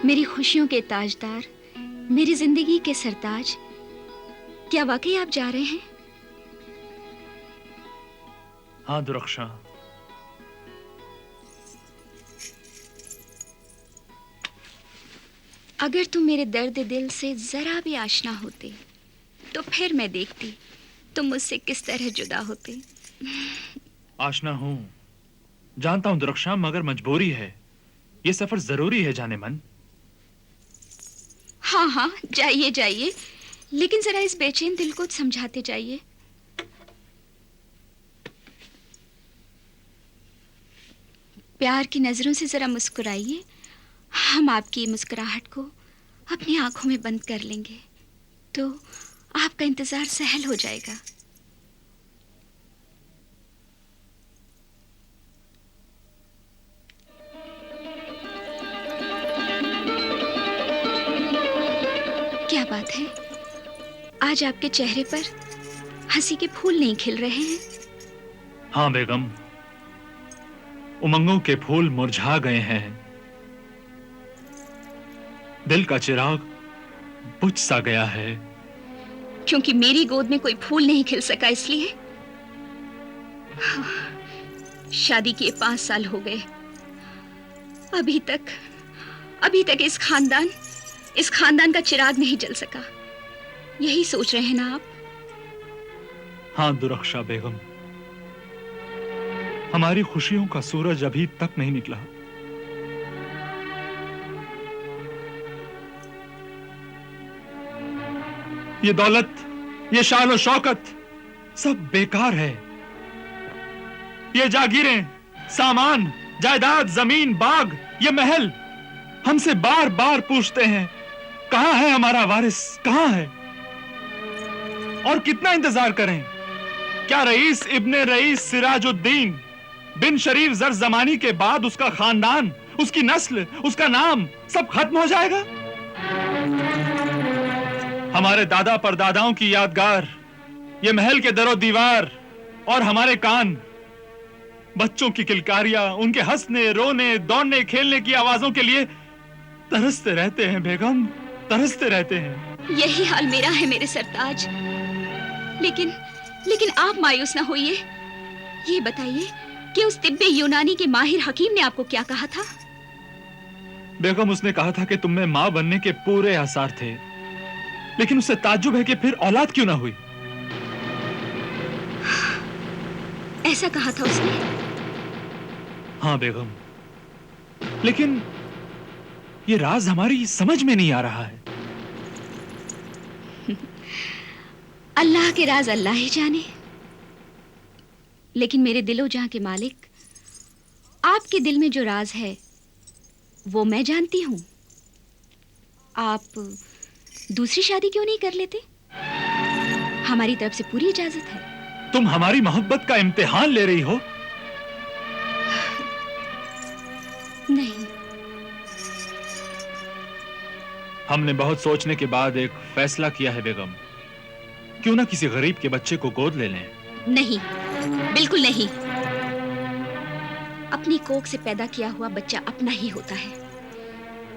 मेरी खुशियों के ताजदार, मेरी जिंदगी के सरताज, क्या वाकई आप जा रहे हैं? हाँ दुरक्षा। अगर तुम मेरे दर्द दिल से जरा भी आशना होते तो फिर मैं देखती तुम मुझसे किस तरह जुदा होते। आशना हूं, जानता हूं दुरक्षा, मगर मजबूरी है। ये सफर जरूरी है जाने मन। हाँ हाँ, जाइए जाइए, लेकिन जरा इस बेचैन दिल को समझाते जाइए। प्यार की नजरों से जरा मुस्कुराइए। हम आपकी मुस्कुराहट को अपनी आंखों में बंद कर लेंगे तो आपका इंतजार सहल हो जाएगा। क्या बात है, आज आपके चेहरे पर हंसी के फूल नहीं खिल रहे हैं? हाँ बेगम, उमंगों के फूल मुरझा गए हैं। दिल का चिराग बुझ सा गया है। क्योंकि मेरी गोद में कोई फूल नहीं खिल सका इसलिए? शादी किए 5 साल हो गए, अभी तक इस खानदान का चिराग नहीं जल सका। यही सोच रहे हैं ना आप? हाँ दुरक्षा बेगम, हमारी खुशियों का सूरज अभी तक नहीं निकला। ये दौलत, ये शान और शौकत सब बेकार है। ये जागीरें, सामान, जायदाद, जमीन, बाग, ये महल हमसे बार बार पूछते हैं, कहां है हमारा वारिस, कहां है? और कितना इंतजार करें? क्या रईस इब्ने रईस सिराजुद्दीन बिन शरीफ जर जमानी के बाद उसका खानदान, उसकी नस्ल, उसका नाम सब खत्म हो जाएगा? हमारे दादा परदादाओं की यादगार, ये महल के दरो दीवार और हमारे कान, बच्चों की किलकारियां, उनके हंसने, रोने, दौड़ने, खेलने की आवाजों के लिए तरसते रहते हैं बेगम, तरसते रहते हैं। यही हाल मेरा है मेरे सरताज। लेकिन आप मायूस ना होइए। ये बताइए कि उस तिब्बे यूनानी के माहिर हकीम ने आपको क्या कहा था? बेगम, उसने कहा था कि तुम में मां बनने के पूरे आसार थे, लेकिन उससे ताज्जुब है कि फिर औलाद क्यों ना हुई। ऐसा कहा था उसने? हाँ बेगम, लेकिन ये राज हमारी समझ में नहीं आ रहा है। अल्लाह के राज अल्लाह ही जाने। लेकिन मेरे दिलो जहां के मालिक, आपके दिल में जो राज है वो मैं जानती हूं। आप दूसरी शादी क्यों नहीं कर लेते? हमारी तरफ से पूरी इजाजत है। तुम हमारी मोहब्बत का इम्तिहान ले रही हो? नहीं। हमने बहुत सोचने के बाद एक फैसला किया है बेगम, क्यों ना किसी गरीब के बच्चे को गोद ले लें। नहीं, बिल्कुल नहीं। अपनी कोख से पैदा किया हुआ बच्चा अपना ही होता है,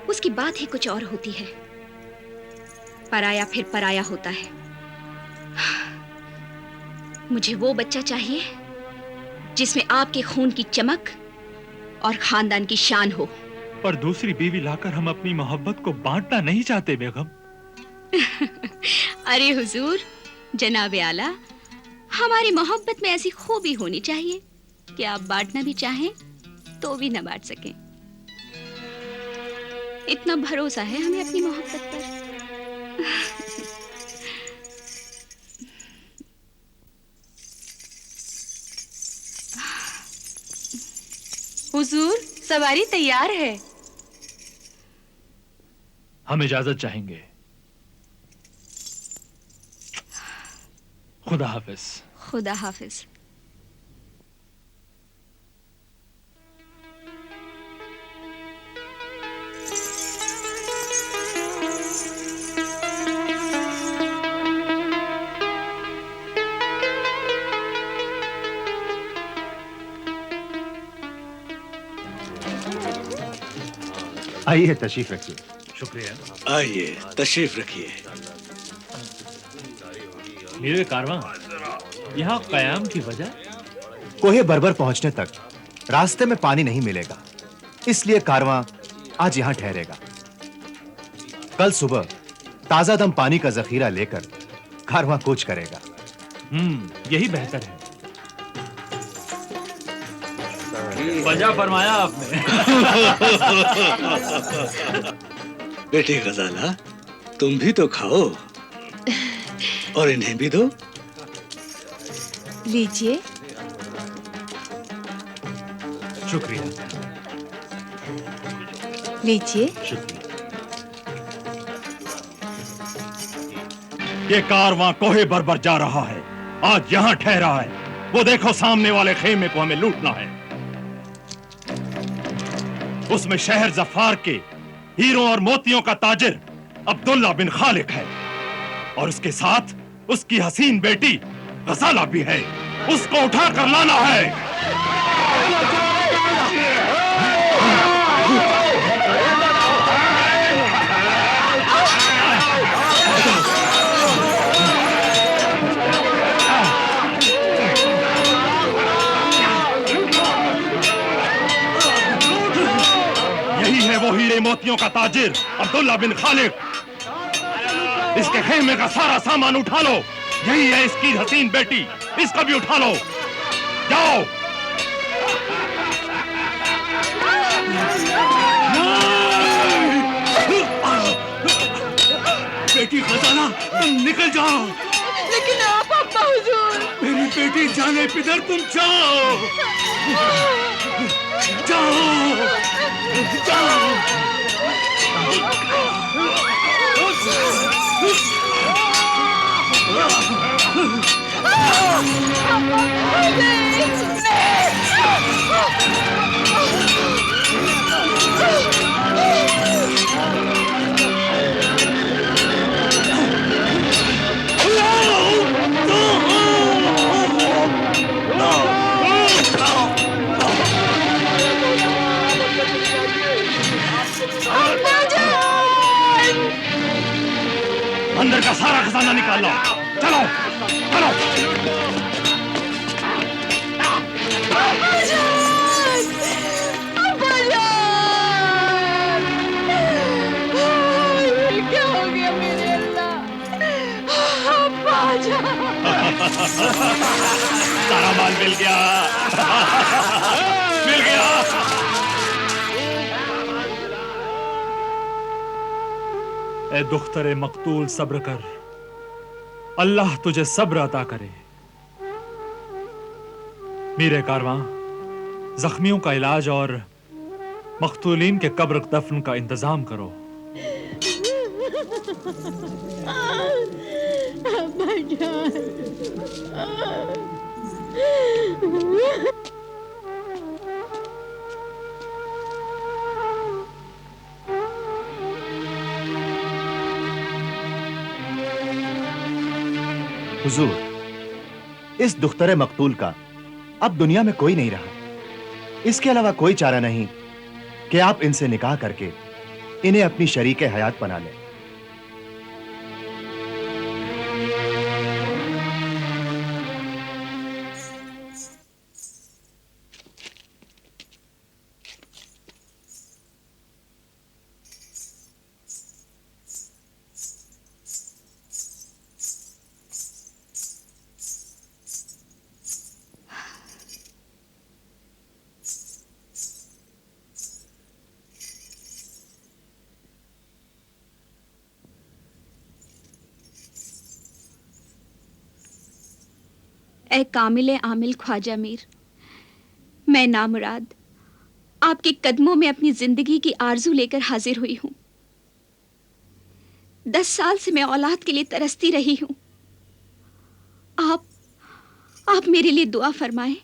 उसकी बात ही कुछ और होती है। पराया फिर पराया होता है। मुझे वो बच्चा चाहिए जिसमें आपके खून की चमक और खानदान की शान हो। पर दूसरी बीवी लाकर हम अपनी मोहब्बत को बांटना नहीं चाहते बेगम। अरे हुजूर, जनाबे आला, हमारी मोहब्बत में ऐसी खूबी होनी चाहिए कि आप बांटना भी चाहें तो भी न बांट सकें। इतना भरोसा है हमें अपनी मोहब्बत पर। हुजूर, सवारी तैयार है। हम इजाजत चाहेंगे। खुदा हाफिज। खुदा हाफिज। आइए तशरीफ रखिए। शुक्रिया। आइए तशरीफ रखिए। मेरे कारवां यहाँ कयाम की वजह? कोहे बर्बर पहुंचने तक रास्ते में पानी नहीं मिलेगा, इसलिए कारवां आज यहां ठहरेगा। कल सुबह ताजा दम पानी का जखीरा लेकर कारवां कूच करेगा। यही बेहतर है। वजह फरमाया आपने। बेटी गजाला, तुम भी तो खाओ और इन्हें भी दो। लीजिए। शुक्रिया। लीजिए। शुक्रिया। ये कारवां कोहे बर्बर जा रहा है, आज यहां ठहरा है। वो देखो सामने वाले खेमे को हमें लूटना है। उसमें शहर जफार के हीरों और मोतियों का ताजिर अब्दुल्ला बिन खालिक है और उसके साथ उसकी हसीन बेटी गजाला भी है। उसको उठा कर लाना है। यही है वो हीरे मोतियों का ताजिर अब्दुल्ला बिन खालिक। इसके खेमे का सारा सामान उठा लो। यही है इसकी हसीन बेटी, इसका भी उठा लो। जाओ। बेटी गजाला, तुम निकल जाओ। लेकिन आप अब्बा हुजूर। मेरी बेटी जाने पिदर, तुम जाओ। जाओ जाओ। अंदर का सारा खजाना निकाल लो। चलो चलो। क्या हो गया मेरे अल्लाह? सारा माल मिल गया। मिल गया। ए दुख्तरे मकतूल, सब्र कर। अल्लाह तुझे सब्र अता करे। मेरे कारवां, जख्मियों का इलाज और मकतूलीन के कब्र दफन का इंतजाम करो। हुजूर, इस दुख्तरे मकतूल का अब दुनिया में कोई नहीं रहा। इसके अलावा कोई चारा नहीं कि आप इनसे निकाह करके इन्हें अपनी शरीके हयात बना लें। ए कामिल आमिल ख्वाजा मीर, मैं नामुराद आपके कदमों में अपनी जिंदगी की आरजू लेकर हाजिर हुई हूं। 10 साल से मैं औलाद के लिए तरसती रही हूं। आप मेरे लिए दुआ फरमाएं।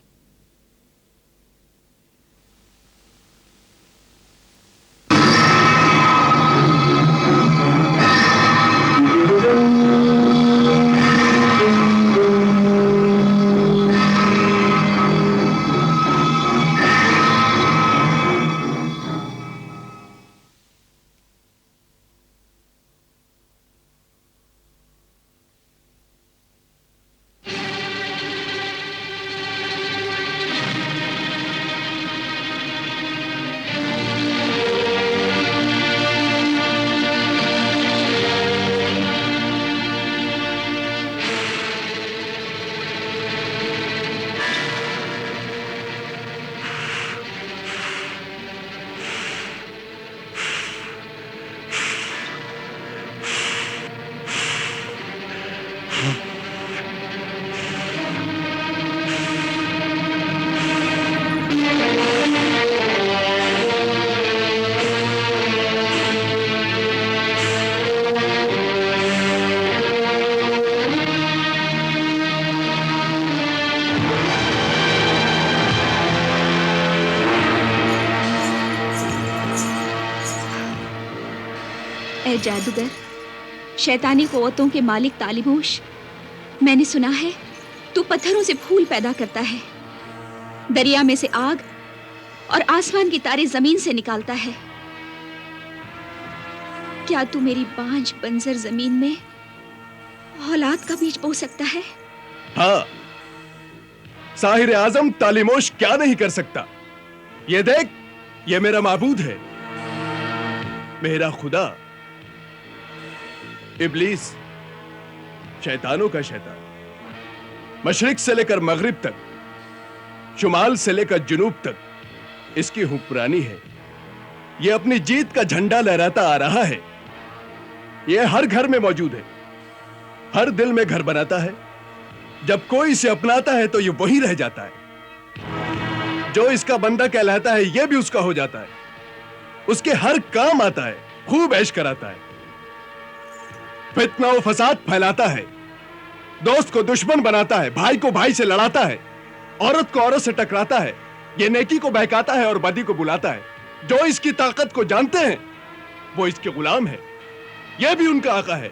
ए जादूगर, शैतानी क़ुव्वतों के मालिक तालिबोश, मैंने सुना है तू पत्थरों से फूल पैदा करता है, दरिया में से आग और आसमान की तारे जमीन से निकालता है। क्या तू मेरी बांझ बंजर जमीन में औलाद का बीज बो सकता है? हाँ, साहिर आजम तालिमोश क्या नहीं कर सकता। ये देख, ये मेरा माबूद है, मेरा खुदा, इब्लीस, शैतानों का शैतान। मशरिक से लेकर मगरिब तक, शुमाल से लेकर जुनूब तक इसकी हुक्मरानी है। ये अपनी जीत का झंडा लहराता आ रहा है। ये हर घर में मौजूद है, हर दिल में घर बनाता है। जब कोई इसे अपनाता है तो ये वही रह जाता है। जो इसका बंदा कहलाता है ये भी उसका हो जाता है। उसके हर काम आता है, खूब ऐश कराता है, फितना और फसाद फैलाता है, दोस्त को दुश्मन बनाता है, भाई को भाई से लड़ाता है, औरत को औरत से टकराता है। ये नेकी को बहकाता है और बदी को बुलाता है। जो इसकी ताकत को जानते हैं वो इसके गुलाम है। ये भी उनका आका है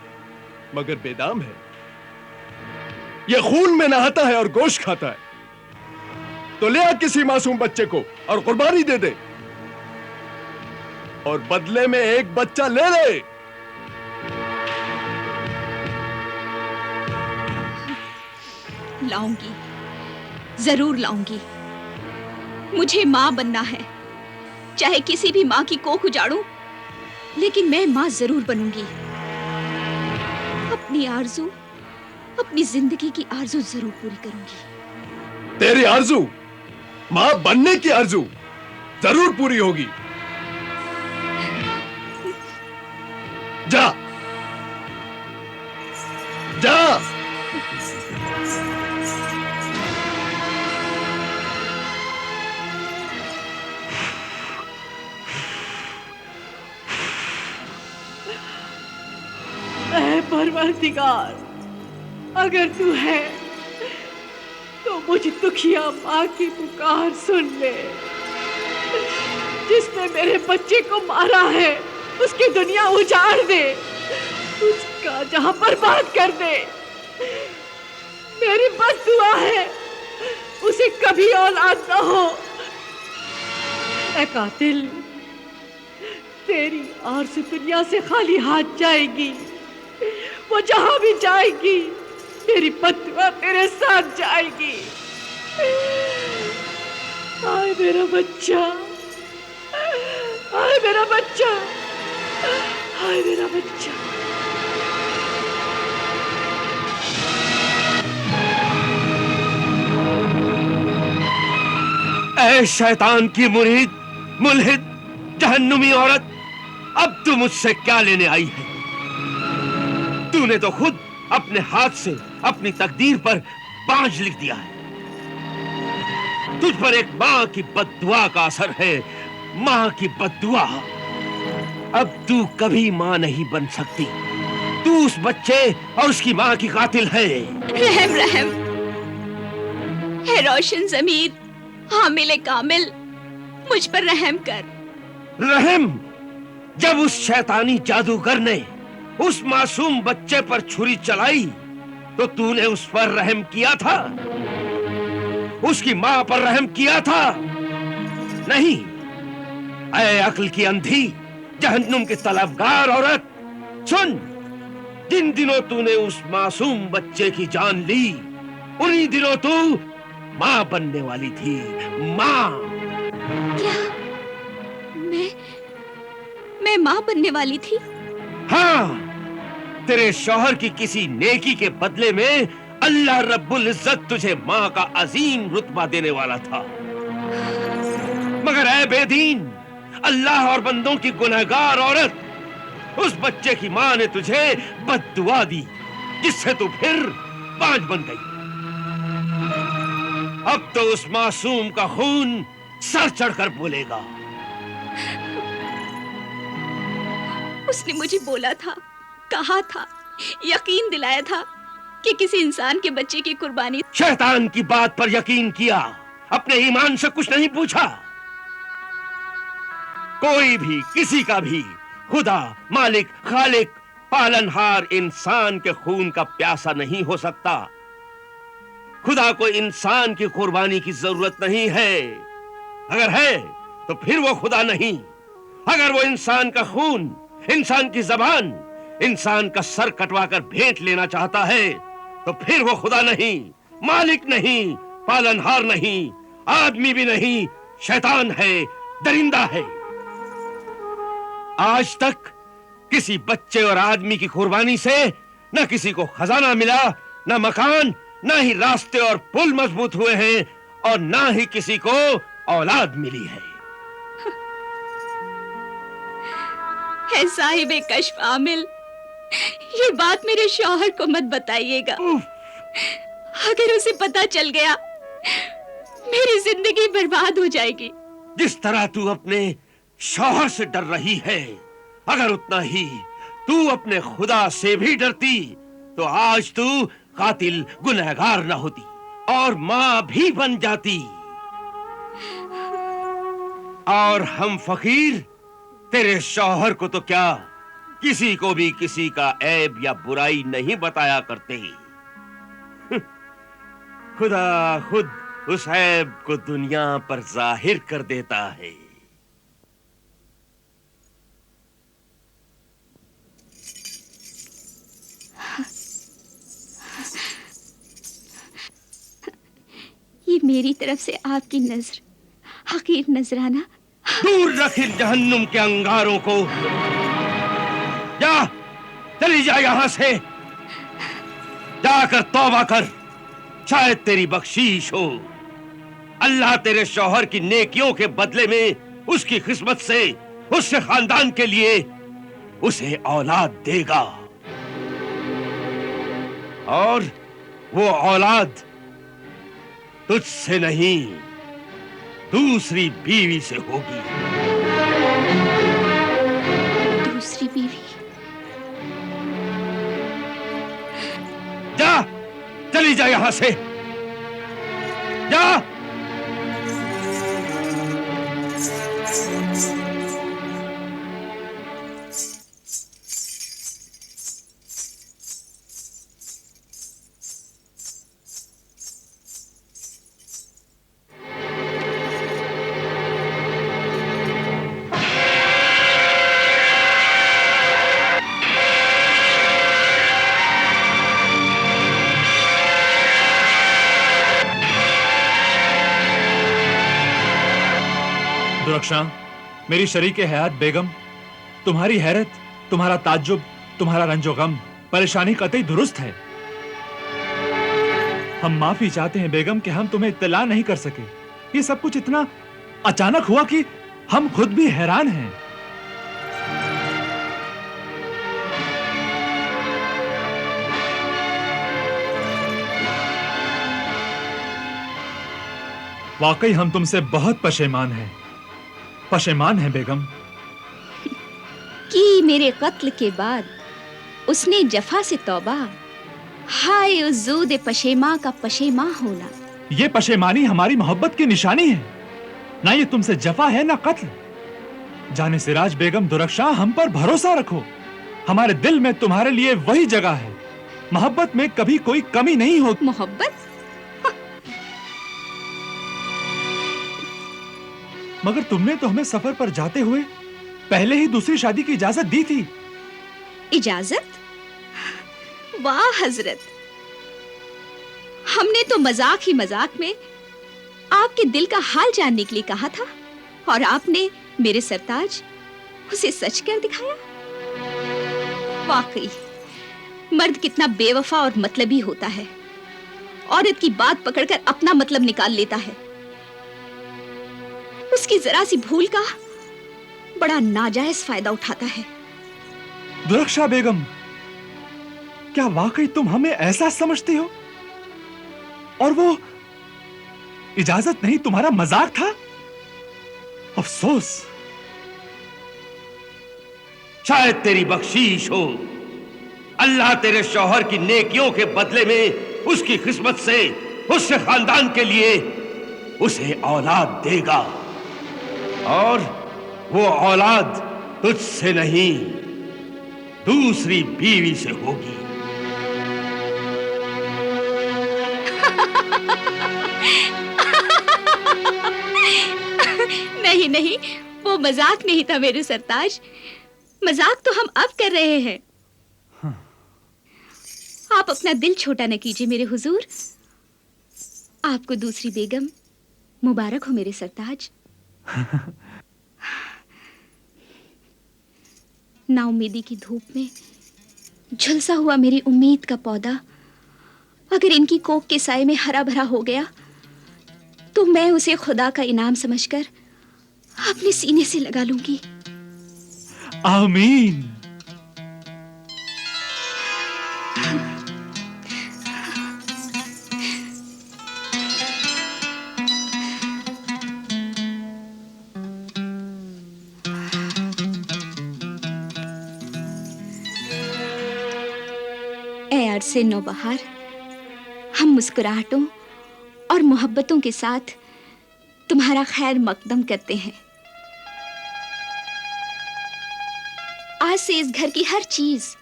मगर बेदाम है। ये खून में नहाता है और गोश्त खाता है। तो ले आ किसी मासूम बच्चे को और कुर्बानी दे दे, और बदले में एक बच्चा ले ले। लाऊंगी, जरूर लाऊंगी। मुझे मां बनना है, चाहे किसी भी मां की कोख उजाड़ूं, लेकिन मैं मां जरूर बनूंगी। अपनी आरज़ू, अपनी जिंदगी की आरज़ू जरूर पूरी करूंगी। तेरी आरज़ू, मां बनने की आरज़ू जरूर पूरी होगी। जा जा। ऐ परवरदिगार, अगर तू है तो मुझ दुखिया माँ की पुकार सुन ले। जिसने मेरे बच्चे को मारा है उसकी दुनिया उजाड़ दे, उसका जहां बर्बाद कर दे। मेरी बद्दुआ है उसे कभी औलाद न हो। ऐ कातिल, तेरी आरज़ू दुनिया से खाली हाथ जाएगी। वो जहां भी जाएगी तेरी बद्दुआ तेरे साथ जाएगी। आए मेरा बच्चा, आए मेरा बच्चा, आए मेरा बच्चा। ऐ शैतान की मुरीद, मुल्हिद, जहन्नुमी औरत, अब तू मुझसे क्या लेने आई है? तूने तो खुद अपने हाथ से अपनी तकदीर पर बांझ लिख दिया है। तुझ पर एक मां की बद्दुआ का असर है, मां की बद्दुआ। अब तू कभी मां नहीं बन सकती। तू उस बच्चे और उसकी मां की कातिल है। रहम रहम, है रोशन ज़मीर, हामिल कामिल, मुझ पर रहम कर। रहम? जब उस शैतानी जादूगर ने उस मासूम बच्चे पर छुरी चलाई तो तूने उस पर रहम किया था? उसकी मां पर रहम किया था? नहीं। ऐ अक्ल की अंधी, जहन्नुम की तलबगार औरत, सुन। जिन दिनों तूने उस मासूम बच्चे की जान ली, उन्हीं दिनों तू मां बनने वाली थी। मां। क्या मैं मां बनने वाली थी? हाँ, तेरे शौहर की किसी नेकी के बदले में अल्लाह रब्बुल इज्जत तुझे मां का अजीम रुतबा देने वाला था। मगर ऐ बेदीन, अल्लाह और बंदों की गुनहगार औरत, उस बच्चे की मां ने तुझे बद्दुआ दी, जिससे तू फिर बांझ बन गई। अब तो उस मासूम का खून सर चढ़कर बोलेगा। उसने मुझे बोला था, कहा था, यकीन दिलाया था कि किसी इंसान के बच्चे की कुर्बानी। शैतान की बात पर यकीन किया, अपने ईमान से कुछ नहीं पूछा। कोई भी, किसी का भी खुदा, मालिक, खालिक, पालनहार इंसान के खून का प्यासा नहीं हो सकता। खुदा को इंसान की कुर्बानी की जरूरत नहीं है। अगर है तो फिर वो खुदा नहीं। अगर वो इंसान का खून, इंसान की जबान, इंसान का सर कटवाकर भेंट लेना चाहता है तो फिर वो खुदा नहीं, मालिक नहीं, पालनहार नहीं, आदमी भी नहीं, शैतान है, दरिंदा है। आज तक किसी बच्चे और आदमी की कुर्बानी से न किसी को खजाना मिला, न मकान, न ही रास्ते और पुल मजबूत हुए हैं, और न ही किसी को औलाद मिली है। है साहिब कश्फ आमिल, ये बात मेरे शौहर को मत बताइएगा। अगर उसे पता चल गया मेरी जिंदगी बर्बाद हो जाएगी। जिस तरह तू अपने शौहर से डर रही है, अगर उतना ही तू अपने खुदा से भी डरती तो आज तू कातिल, गुनहगार न होती और मां भी बन जाती। और हम फकीर तेरे शौहर को तो क्या, किसी को भी किसी का ऐब या बुराई नहीं बताया करते। खुदा खुद उस ऐब को दुनिया पर जाहिर कर देता है। ये मेरी तरफ से आपकी नजर, हकीर नजराना। दूर रख इन जहन्नुम के अंगारों को। जा, चली जा यहां से। जाकर तौबा कर, शायद तेरी बख्शीश हो। अल्लाह तेरे शौहर की नेकियों के बदले में उसकी किस्मत से, उसके खानदान के लिए उसे औलाद देगा, और वो औलाद तुझसे नहीं, दूसरी बीवी से होगी। दूसरी बीवी? जा, चली जा यहां से। जा। दुरक्षा, मेरी शरीके हयात बेगम, तुम्हारी हैरत, तुम्हारा ताज्जुब, तुम्हारा रंजो गम, परेशानी कतई दुरुस्त है। हम माफी चाहते हैं बेगम कि हम तुम्हें इत्तला नहीं कर सके। ये सब कुछ इतना अचानक हुआ कि हम खुद भी हैरान हैं। वाकई हम तुमसे बहुत पशेमान हैं। पशेमान है बेगम कि मेरे कत्ल के बाद उसने जफा से तौबा। हाय उस ज़ूद पशेमा का पशेमा होना। ये पशेमानी हमारी मोहब्बत की निशानी है, ना ये तुमसे जफा है ना कत्ल। जाने सिराज बेगम दुरक्षा, हम पर भरोसा रखो। हमारे दिल में तुम्हारे लिए वही जगह है। मोहब्बत में कभी कोई कमी नहीं होती। मोहब्बत? मगर तुमने तो हमें सफर पर जाते हुए पहले ही दूसरी शादी की इजाजत दी थी। इजाजत? वाह हजरत, हमने तो मजाक ही मजाक में आपके दिल का हाल जानने के लिए कहा था, और आपने मेरे सरताज उसे सच कर दिखाया। वाकई मर्द कितना बेवफा और मतलबी होता है। औरत की बात पकड़कर अपना मतलब निकाल लेता है। उसकी जरा सी भूल का बड़ा नाजायज फायदा उठाता है। दुरक्षा बेगम, क्या वाकई तुम हमें ऐसा समझती हो? और वो इजाजत नहीं, तुम्हारा मजाक था? अफसोस। शायद तेरी बख्शीश हो। अल्लाह तेरे शौहर की नेकियों के बदले में उसकी किस्मत से, उसके खानदान के लिए उसे औलाद देगा, और वो औलाद तुझसे नहीं, दूसरी बीवी से होगी। नहीं नहीं, वो मजाक नहीं था मेरे सरताज। मजाक तो हम अब कर रहे हैं। आप अपना दिल छोटा न कीजिए मेरे हुजूर। आपको दूसरी बेगम मुबारक हो मेरे सरताज। नाउमीदी की धूप में झुलसा हुआ मेरी उम्मीद का पौधा अगर इनकी कोख के साए में हरा भरा हो गया तो मैं उसे खुदा का इनाम समझकर अपने सीने से लगा लूंगी। आमीन। ऐ अरसे नौबहार, हम मुस्कुराहटों और मोहब्बतों के साथ तुम्हारा खैर मकदम करते हैं। आज से इस घर की हर चीज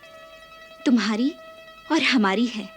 तुम्हारी और हमारी है।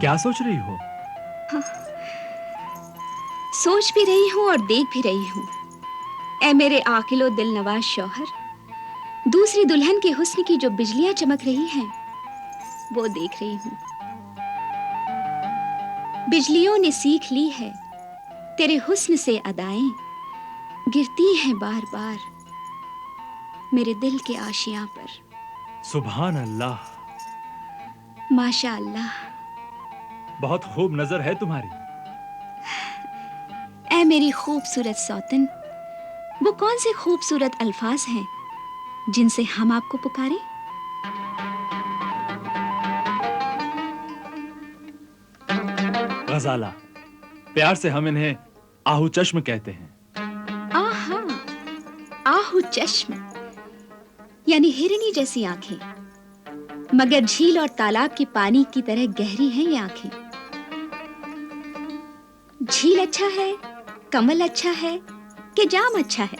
क्या सोच रही हो? सोच भी रही हूँ और देख भी रही हूँ। ऐ मेरे आकिलो दिल नवाज शौहर, दूसरी दुल्हन के हुस्न की जो बिजलियां चमक रही हैं वो देख रही हूँ। बिजलियों ने सीख ली है तेरे हुस्न से अदाएं, गिरती हैं बार बार मेरे दिल के आशियां पर। सुभान अल्लाह, माशा अल्लाह। बहुत खूब नजर है तुम्हारी। ऐ मेरी खूबसूरत सौतन, वो कौन से खूबसूरत अल्फाज हैं जिनसे हम आपको पुकारें? गजाला, प्यार से हम इन्हें आहू चश्म कहते हैं। आहा, आहू चश्म यानी हिरनी जैसी आंखें, मगर झील और तालाब के पानी की तरह गहरी हैं ये आंखें। झील अच्छा है, कमल अच्छा है कि जाम अच्छा है?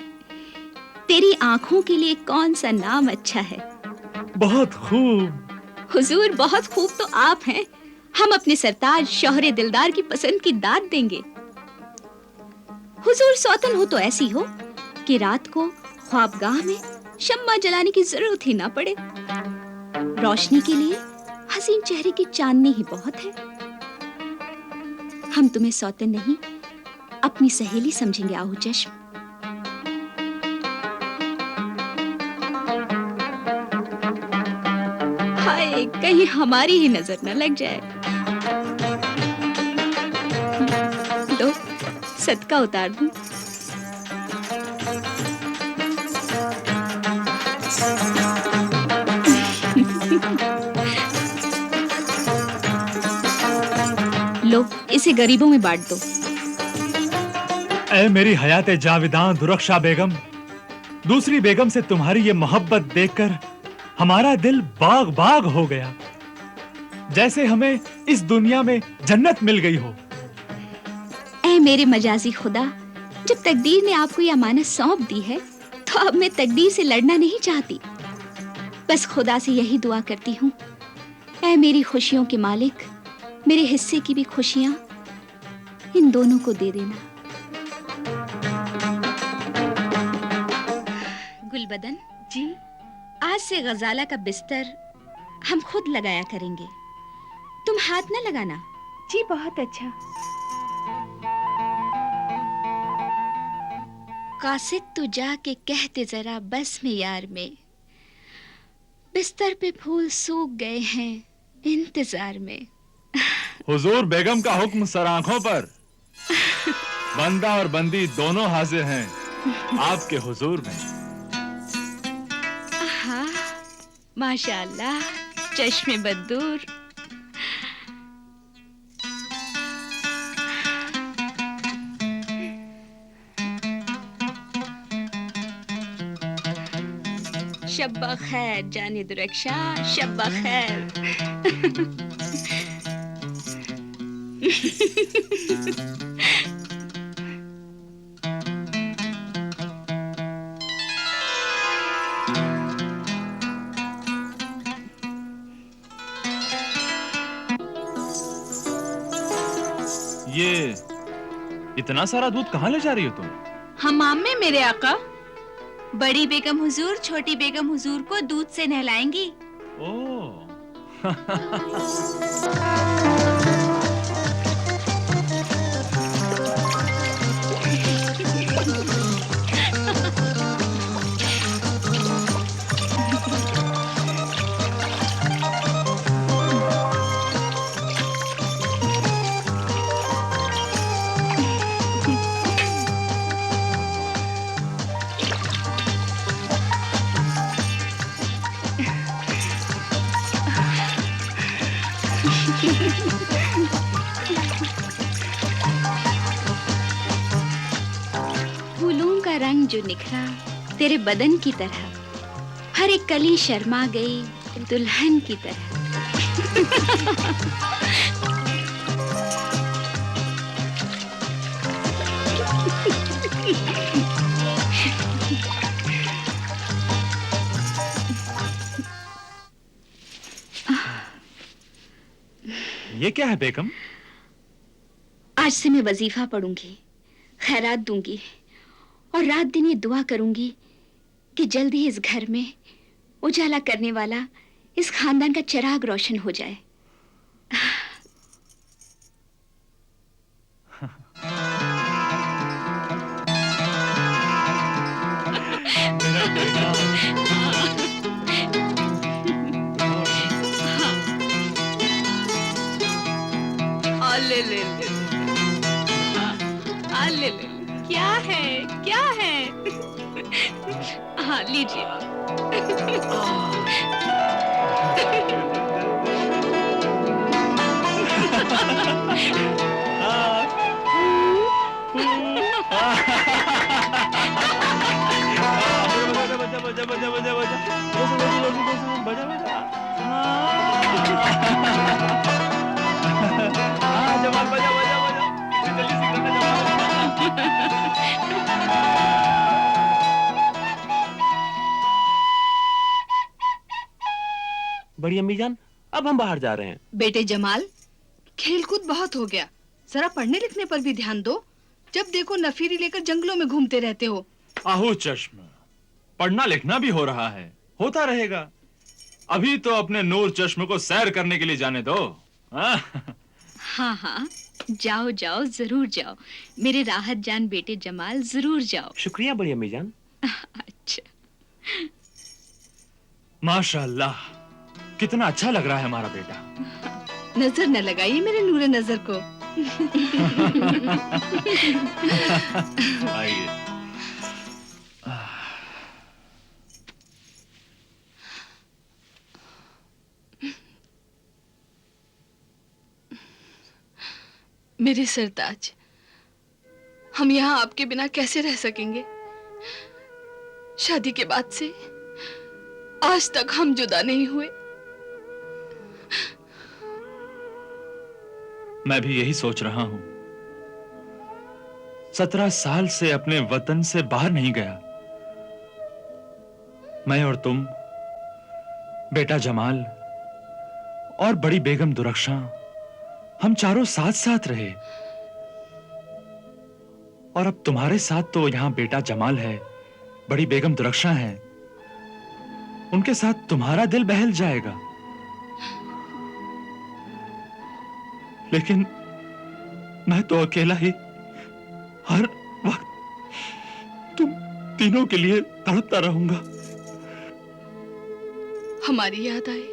तेरी आंखों के लिए कौन सा नाम अच्छा है? बहुत खूब। हुजूर, बहुत खूब तो आप हैं। हम अपने सरताज शौहरे दिलदार की पसंद की दाद देंगे। हुजूर सौतन हो तो ऐसी हो कि रात को ख्वाबगाह में शम्मा जलाने की जरूरत ही ना पड़े। रोशनी के लिए हसीन चेहरे की चांदनी ही बहुत है। हम तुम्हें सौतन नहीं, अपनी सहेली समझेंगे आहू चश्म। हाय, कहीं हमारी ही नजर न लग जाए। लो, सदका उतार दूं। लो, इसे गरीबों में बांट दो। ऐ मेरी हयाते जाविदां दुरक्षा बेगम, दूसरी बेगम से तुम्हारी ये मोहब्बत देखकर हमारा दिल बाग बाग हो गया, जैसे हमें इस दुनिया में जन्नत मिल गई हो। ऐ मेरे मजाजी खुदा, जब तकदीर ने आपको ये अमानत सौंप दी है तो अब मैं तकदीर से लड़ना नहीं चाहती। बस खुदा से यही दुआ करती हूँ, ऐ मेरी खुशियों के मालिक, मेरे हिस्से की भी खुशियां इन दोनों को दे देना। गुलबदन जी, आज से गजाला का बिस्तर हम खुद लगाया करेंगे, तुम हाथ न लगाना। जी बहुत अच्छा। कासिद तू जाके कहते जरा बस में यार में, बिस्तर पे फूल सूख गए हैं इंतजार में। हुजूर बेगम का हुक्म सर आंखों पर, बंदा और बंदी दोनों हाजिर हैं आपके हुजूर में। हाँ, माशाअल्लाह, चश्मे बदूर। शब्बा खैर जाने दुरक्षा, शब्बा खैर। ये इतना सारा दूध कहाँ ले जा रही हो तुम? हमाम में मेरे आका। बड़ी बेगम हुजूर छोटी बेगम हुजूर को दूध से नहलाएंगी। ओह। फूलों का रंग जो निखरा तेरे बदन की तरह, हर एक कली शर्मा गई दुल्हन की तरह। ये क्या है बेगम? आज से मैं वजीफा पढ़ूंगी, खैरात दूंगी और रात दिन ये दुआ करूंगी कि जल्दी इस घर में उजाला करने वाला इस खानदान का चिराग रोशन हो जाए। ले ले ले ले ले। क्या है क्या है? हाँ लीजिए। बड़ी अम्मी जान, अब हम बाहर जा रहे हैं। बेटे जमाल, खेलकूद बहुत हो गया, जरा पढ़ने लिखने पर भी ध्यान दो। जब देखो नफीरी लेकर जंगलों में घूमते रहते हो। आहू चश्म, पढ़ना लिखना भी हो रहा है, होता रहेगा। अभी तो अपने नूर चश्म को सैर करने के लिए जाने दो। हाँ हाँ, जाओ जाओ, जरूर जाओ मेरे राहत जान बेटे जमाल, जरूर जाओ। शुक्रिया बड़ी अम्मी जान। अच्छा। माशाअल्लाह, कितना अच्छा लग रहा है हमारा बेटा। नजर न लगाइए मेरे नूरे नजर को। आइए। मेरे सरताज, हम यहाँ आपके बिना कैसे रह सकेंगे? शादी के बाद से आज तक हम जुदा नहीं हुए। मैं भी यही सोच रहा हूं। 17 साल से अपने वतन से बाहर नहीं गया। मैं और तुम, बेटा जमाल और बड़ी बेगम दुरक्षा, हम चारों साथ साथ रहे। और अब तुम्हारे साथ तो यहां बेटा जमाल है, बड़ी बेगम दुरक्षा है। उनके साथ तुम्हारा दिल बहल जाएगा। लेकिन मैं तो अकेला ही हर वक्त दिनों के लिए तड़पता रहूंगा। हमारी याद आए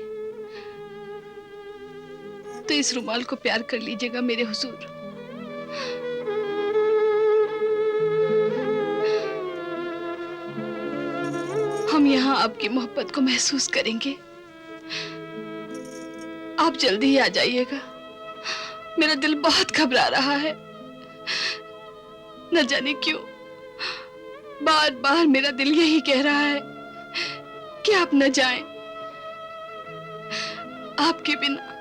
तो इस रुमाल को प्यार कर लीजिएगा मेरे हुजूर। हम यहाँ आपकी मोहब्बत को महसूस करेंगे। आप जल्दी ही आ जाइएगा। मेरा दिल बहुत घबरा रहा है। न जाने क्यों बार बार मेरा दिल यही कह रहा है कि आप न जाएं। आपके बिना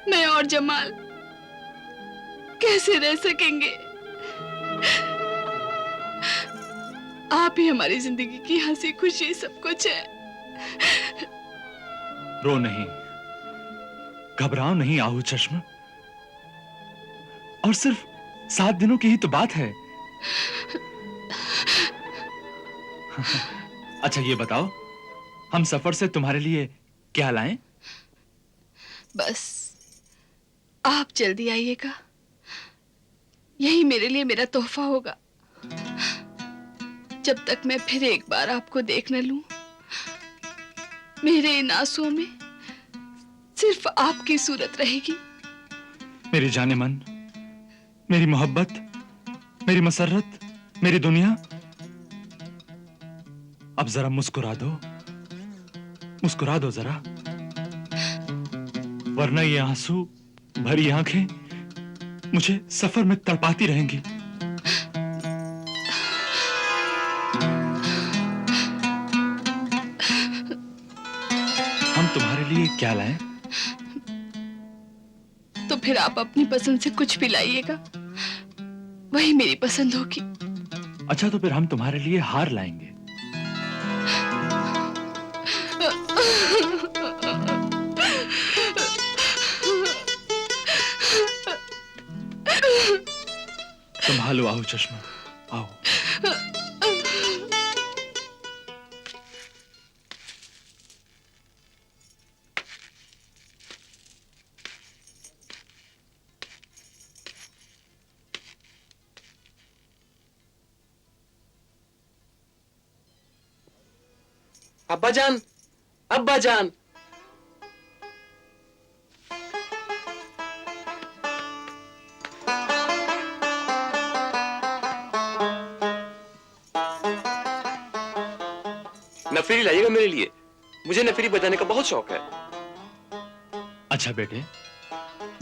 मैं और जमाल कैसे रह सकेंगे? आप ही हमारी जिंदगी की हंसी खुशी सब कुछ है। रो नहीं, घबराओ नहीं आहू चश्म। और सिर्फ 7 दिनों की ही तो बात है। अच्छा ये बताओ, हम सफर से तुम्हारे लिए क्या लाएं? बस आप जल्दी आइएगा, यही मेरे लिए मेरा तोहफा होगा। जब तक मैं फिर एक बार आपको देख न लूं, मेरे इन आंसुओं में सिर्फ आपकी सूरत रहेगी। मेरी जाने मन, मेरी मोहब्बत, मेरी मसरत, मेरी दुनिया, अब जरा मुस्कुरा दो, मुस्कुरा दो जरा, वरना ये आंसू भरी आंखें मुझे सफर में तड़पाती रहेंगी। हम तुम्हारे लिए क्या लाएं? तो फिर आप अपनी पसंद से कुछ भी लाइएगा, वही मेरी पसंद होगी। अच्छा तो फिर हम तुम्हारे लिए हार लाएंगे। संभालो आओ चश्मा, आओ। अब्बा जान, अब्बा जान। नफीरी लाइएगा मेरे लिए, मुझे नफीरी बजाने का बहुत शौक है। अच्छा बेटे,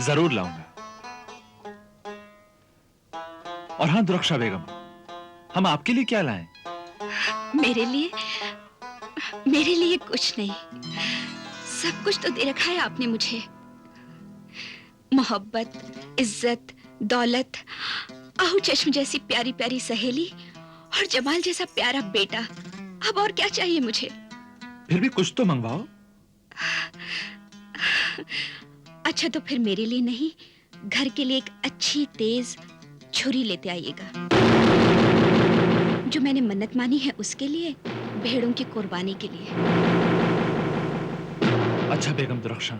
जरूर लाऊंगा। और हाँ दुरक्षा बेगम, हम आपके लिए क्या लाएं? मेरे लिए कुछ नहीं, सब कुछ तो दे रखा है आपने मुझे। मोहब्बत, इज्जत, दौलत, आहू चश्म जैसी प्यारी प्यारी सहेली और जमाल जैसा प्यारा बेटा। अब और क्या चाहिए मुझे? फिर भी कुछ तो मंगवाओ। अच्छा तो फिर मेरे लिए नहीं, घर के लिए एक अच्छी तेज छुरी लेते आइएगा। जो मैंने मन्नत मानी है उसके लिए, भेड़ों की कुर्बानी के लिए। अच्छा बेगम दुरक्षा।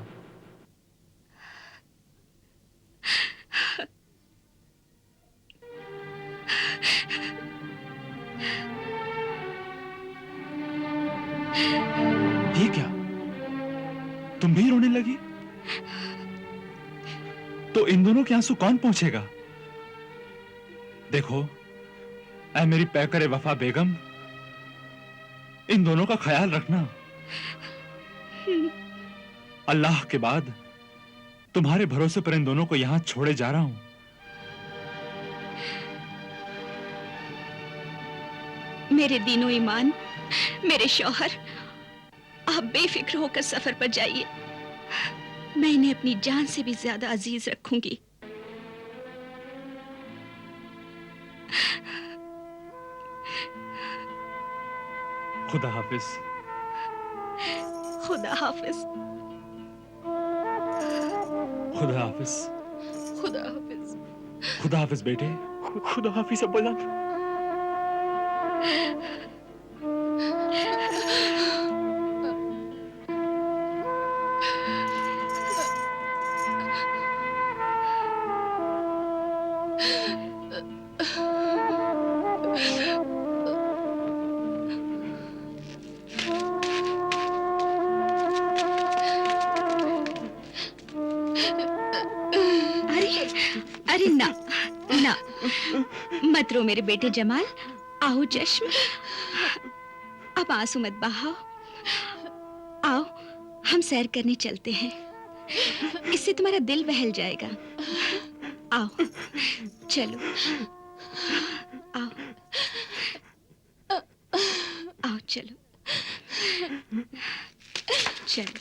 ये क्या, तुम भी रोने लगी? तो इन दोनों के आंसू कौन पहुंचेगा? देखो ऐ मेरी पैकर वफा बेगम, इन दोनों का ख्याल रखना। अल्लाह के बाद तुम्हारे भरोसे पर इन दोनों को यहां छोड़े जा रहा हूं। मेरे दीनो ईमान, मेरे शौहर, आप बेफिक्र होकर सफर पर जाइए। मैं इन्हें अपनी जान से भी ज्यादा अजीज रखूंगी। खुदा हाफिज। खुदा हाफिज। खुदा हाफिज। खुदा हाफिज। खुदा हाफिज बेटे। खुदा हाफिज अब्बा जान। मत रो मेरे बेटे जमाल, आओ चश्म, अब आंसू मत बहाओ। आओ हम सैर करने चलते हैं, इससे तुम्हारा दिल बहल जाएगा। आओ चलो, आओ आओ चलो चलो।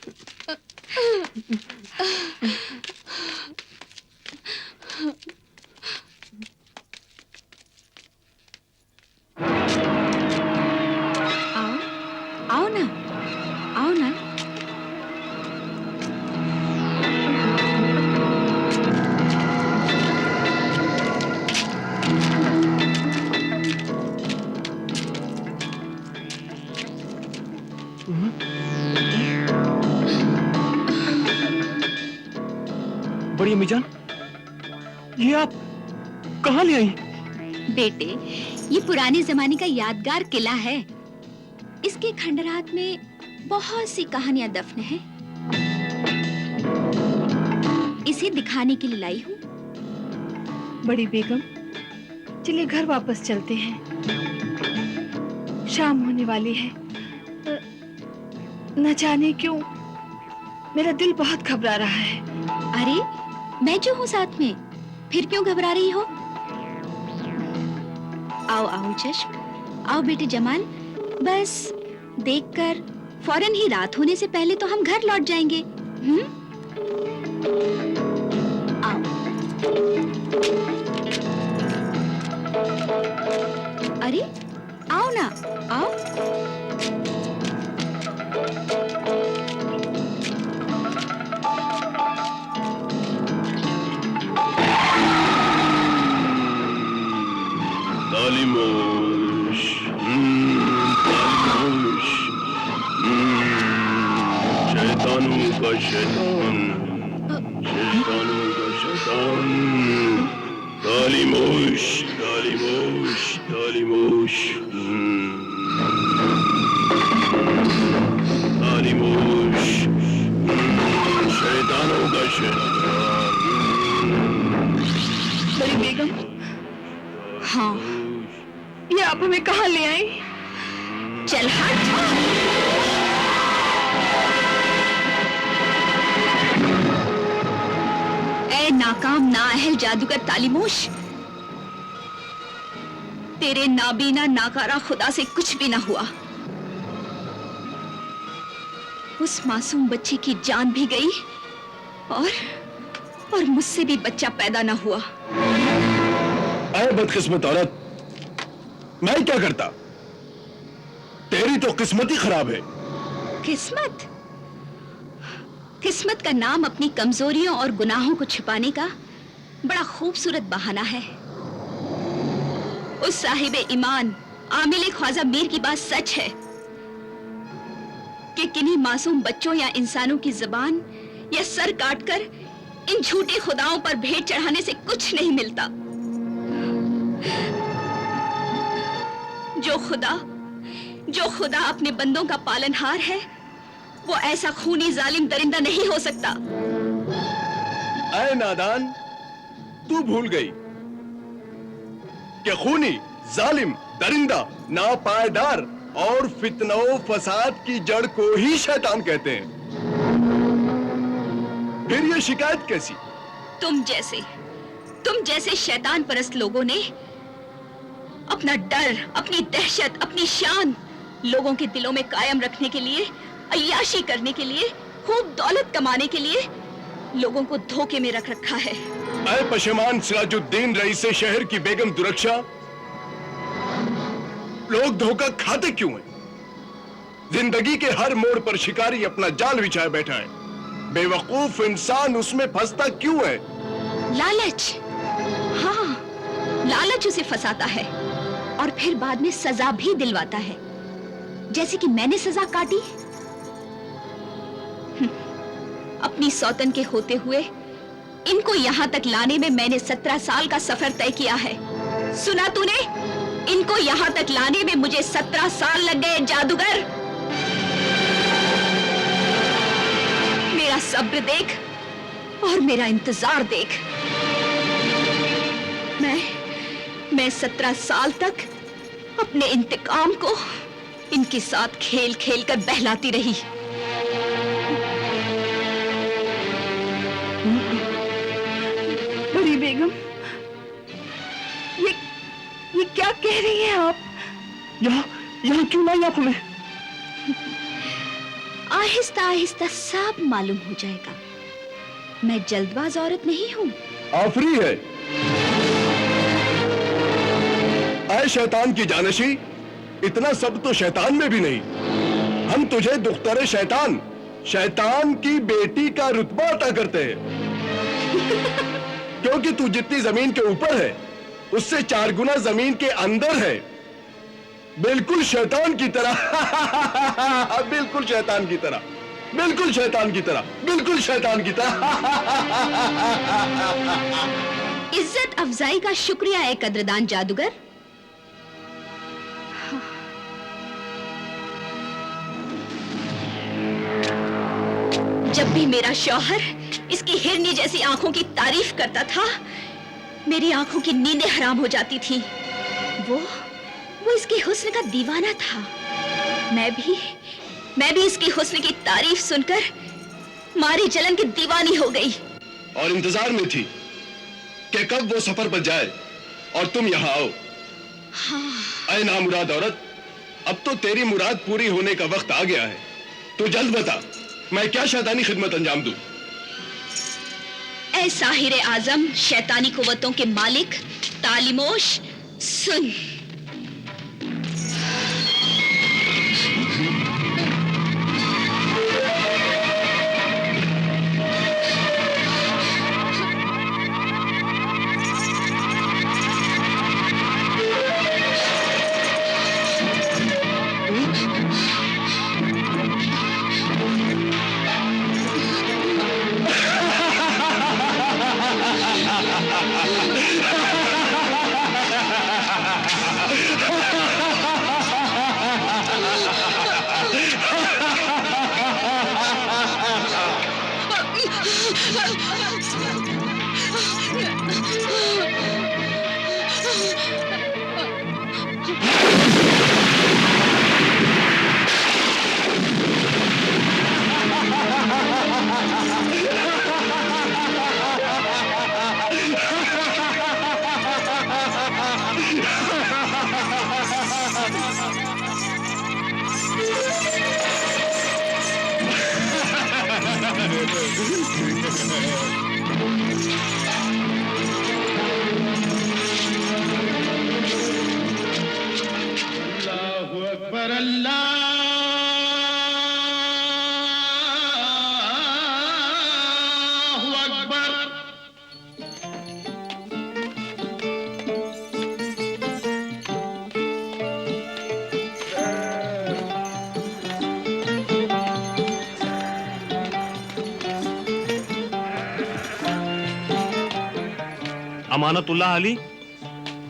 आओ आओ ना, आओ ना। बड़ी अम्मी जान, ये आप कहाँ ले आई? बेटे, ये पुराने जमाने का यादगार किला है। इसके खंडरात में बहुत सी कहानियां दफन हैं। इसे दिखाने के लिए लाई हूँ। बड़ी बेगम, चलिए घर वापस चलते हैं, शाम होने वाली है। न जाने क्यों मेरा दिल बहुत घबरा रहा है। अरे मैं जो हूँ साथ में, फिर क्यों घबरा रही हो? आओ आओ चश्म, आओ बेटे जमाल, बस देखकर फौरन ही रात होने से पहले तो हम घर लौट जाएंगे। आओ। अरे आओ ना, आओ। तालिमोश, तालिमोश, शैतानों का शैतान, शैतानों का शैतान, तालिमोश, तालिमोश, तालिमोश, तालिमोश, शैतानों का शैतान। बड़ी बेगम, हाँ, ये आप हमें कहाँ ले आई? चल हट। ए नाकाम नाअहल जादूगर तालिमोश, तेरे नाबीना नाकारा खुदा से कुछ भी ना हुआ। उस मासूम बच्ची की जान भी गई और मुझसे भी बच्चा पैदा ना हुआ। अरे बदकिस्मत औरत, मैं क्या करता? तेरी तो किस्मत ही खराब है। किस्मत? किस्मत का नाम अपनी कमजोरियों और गुनाहों को छिपाने का बड़ा खूबसूरत बहाना है। उस साहिबे ईमान आमिल ख्वाजा मीर की बात सच है कि किन्हीं मासूम बच्चों या इंसानों की जुबान या सर काटकर इन झूठे खुदाओं पर भेंट चढ़ाने से कुछ नहीं मिलता। जो खुदा अपने बंदों का पालनहार है, वो ऐसा खूनी जालिम दरिंदा नहीं हो सकता। ऐ नादान, तू भूल गई कि खूनी, जालिम, दरिंदा, नापायदार और फितनों फसाद की जड़ को ही शैतान कहते हैं। फिर ये शिकायत कैसी? तुम जैसे शैतान परस्त लोगों ने अपना डर, अपनी दहशत, अपनी शान लोगों के दिलों में कायम रखने के लिए, अय्याशी करने के लिए, खूब दौलत कमाने के लिए लोगों को धोखे में रख रखा है। ऐ पशेमान सिराजुद्दीन रईस शहर की बेगम दुरक्षा, लोग धोखा खाते क्यों हैं? जिंदगी के हर मोड़ पर शिकारी अपना जाल बिछाए बैठा है। बेवकूफ इंसान उसमें फंसता क्यों है? लालच। हाँ, लालच उसे फंसाता है और फिर बाद में सजा भी दिलवाता है, जैसे कि मैंने सजा काटी। अपनी सौतन के होते हुए इनको यहां तक लाने में मैंने 17 साल का सफर तय किया है। सुना तूने? इनको यहां तक लाने में मुझे 17 साल लग गए जादूगर। मेरा सब्र देख और मेरा इंतजार देख। मैं 17 साल तक अपने इंतकाम को इनके साथ खेल खेल कर बहलाती रही। बड़ी बेगम, ये क्या कह रही हैं आप? यहाँ क्यों लाई आप हमें? आहिस्ता आहिस्ता सब मालूम हो जाएगा। मैं जल्दबाज औरत नहीं हूँ। आफरी है। आए शैतान की जानशी, इतना सब तो शैतान में भी नहीं। हम तुझे दुख्तरे शैतान, शैतान की बेटी का रुतबा अता करते हैं। क्योंकि तू जितनी जमीन के ऊपर है उससे 4 गुना जमीन के अंदर है। बिल्कुल शैतान की तरह। बिल्कुल शैतान की तरह, बिल्कुल शैतान की तरह, बिल्कुल शैतान की तरह। इज्जत अफजाई का शुक्रिया है कद्रदान जादूगर। जब भी मेरा शौहर इसकी हिरनी जैसी आंखों की तारीफ करता था, मेरी आंखों की नींदें हराम हो जाती थी। वो इसके हुस्न का दीवाना था। मैं भी इसकी हुस्न की तारीफ सुनकर मारी जलन की दीवानी हो गई। और इंतजार में थी कि कब वो सफर पर जाए और तुम यहाँ आओ। हाँ। ऐ नामुराद औरत, अब तो तेरी मुराद पूरी होने का वक्त आ गया है। तू जल्द बता, मैं क्या शैतानी खिदमत अंजाम दूं? ऐ साहिर आजम, शैतानी कुव्वतों के मालिक, तालिमोश, सुन। अमानतुल्लाह अली,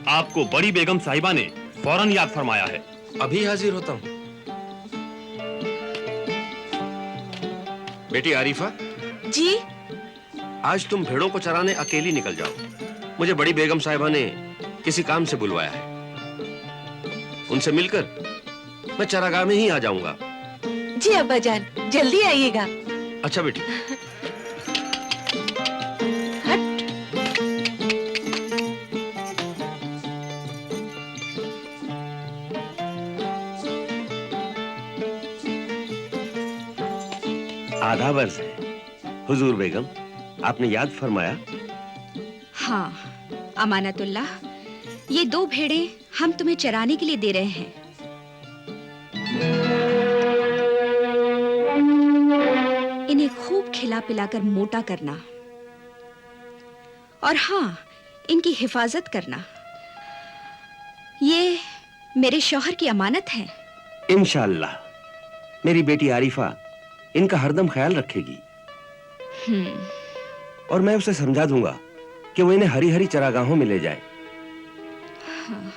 आपको बड़ी बेगम साहिबा ने फौरन याद फरमाया है। अभी हाजिर होता हूं। बेटी आरिफा जी। आज तुम भेड़ों को चराने अकेली निकल जाओ। मुझे बड़ी बेगम साहिबा ने किसी काम से बुलवाया है। उनसे मिलकर मैं चरागाह में ही आ जाऊंगा। जी अब्बा जान, जल्दी आइएगा। अच्छा बेटी। आधा वर्ष है। हुजूर बेगम, आपने याद फरमाया? हाँ अमानतुल्लाह, ये 2 भेड़ें हम तुम्हें चराने के लिए दे रहे हैं। इन्हें खूब खिला पिलाकर मोटा करना और हाँ, इनकी हिफाजत करना। ये मेरे शौहर की अमानत है। इंशाअल्लाह मेरी बेटी आरिफा इनका हरदम ख्याल रखेगी। और मैं उसे समझा दूंगा कि वो इन्हें हरी हरी चरागाहों में ले जाए। हाँ।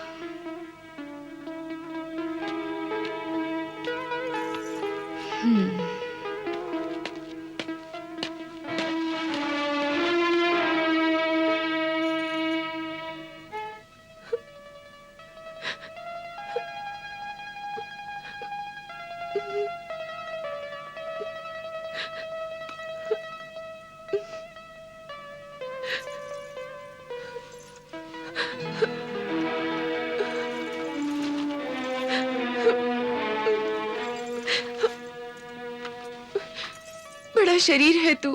कैसा शरीर है तू,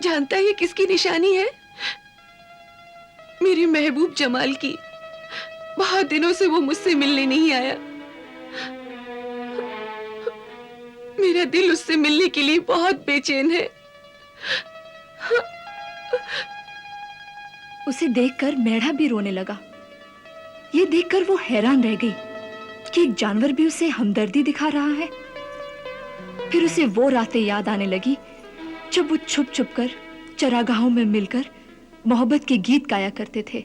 जानता है ये किसकी निशानी है? मेरे महबूब जमाल की। बहुत दिनों से वो मुझसे मिलने नहीं आया। मेरा दिल उससे मिलने के लिए बहुत बेचैन है। उसे देखकर मेढ़ा भी रोने लगा। ये देखकर वो हैरान रह गई कि एक जानवर भी उसे हमदर्दी दिखा रहा है। फिर उसे वो रातें याद आने लगी जब वो छुप छुप कर चरागाहों में मिलकर मोहब्बत के गीत गाया करते थे।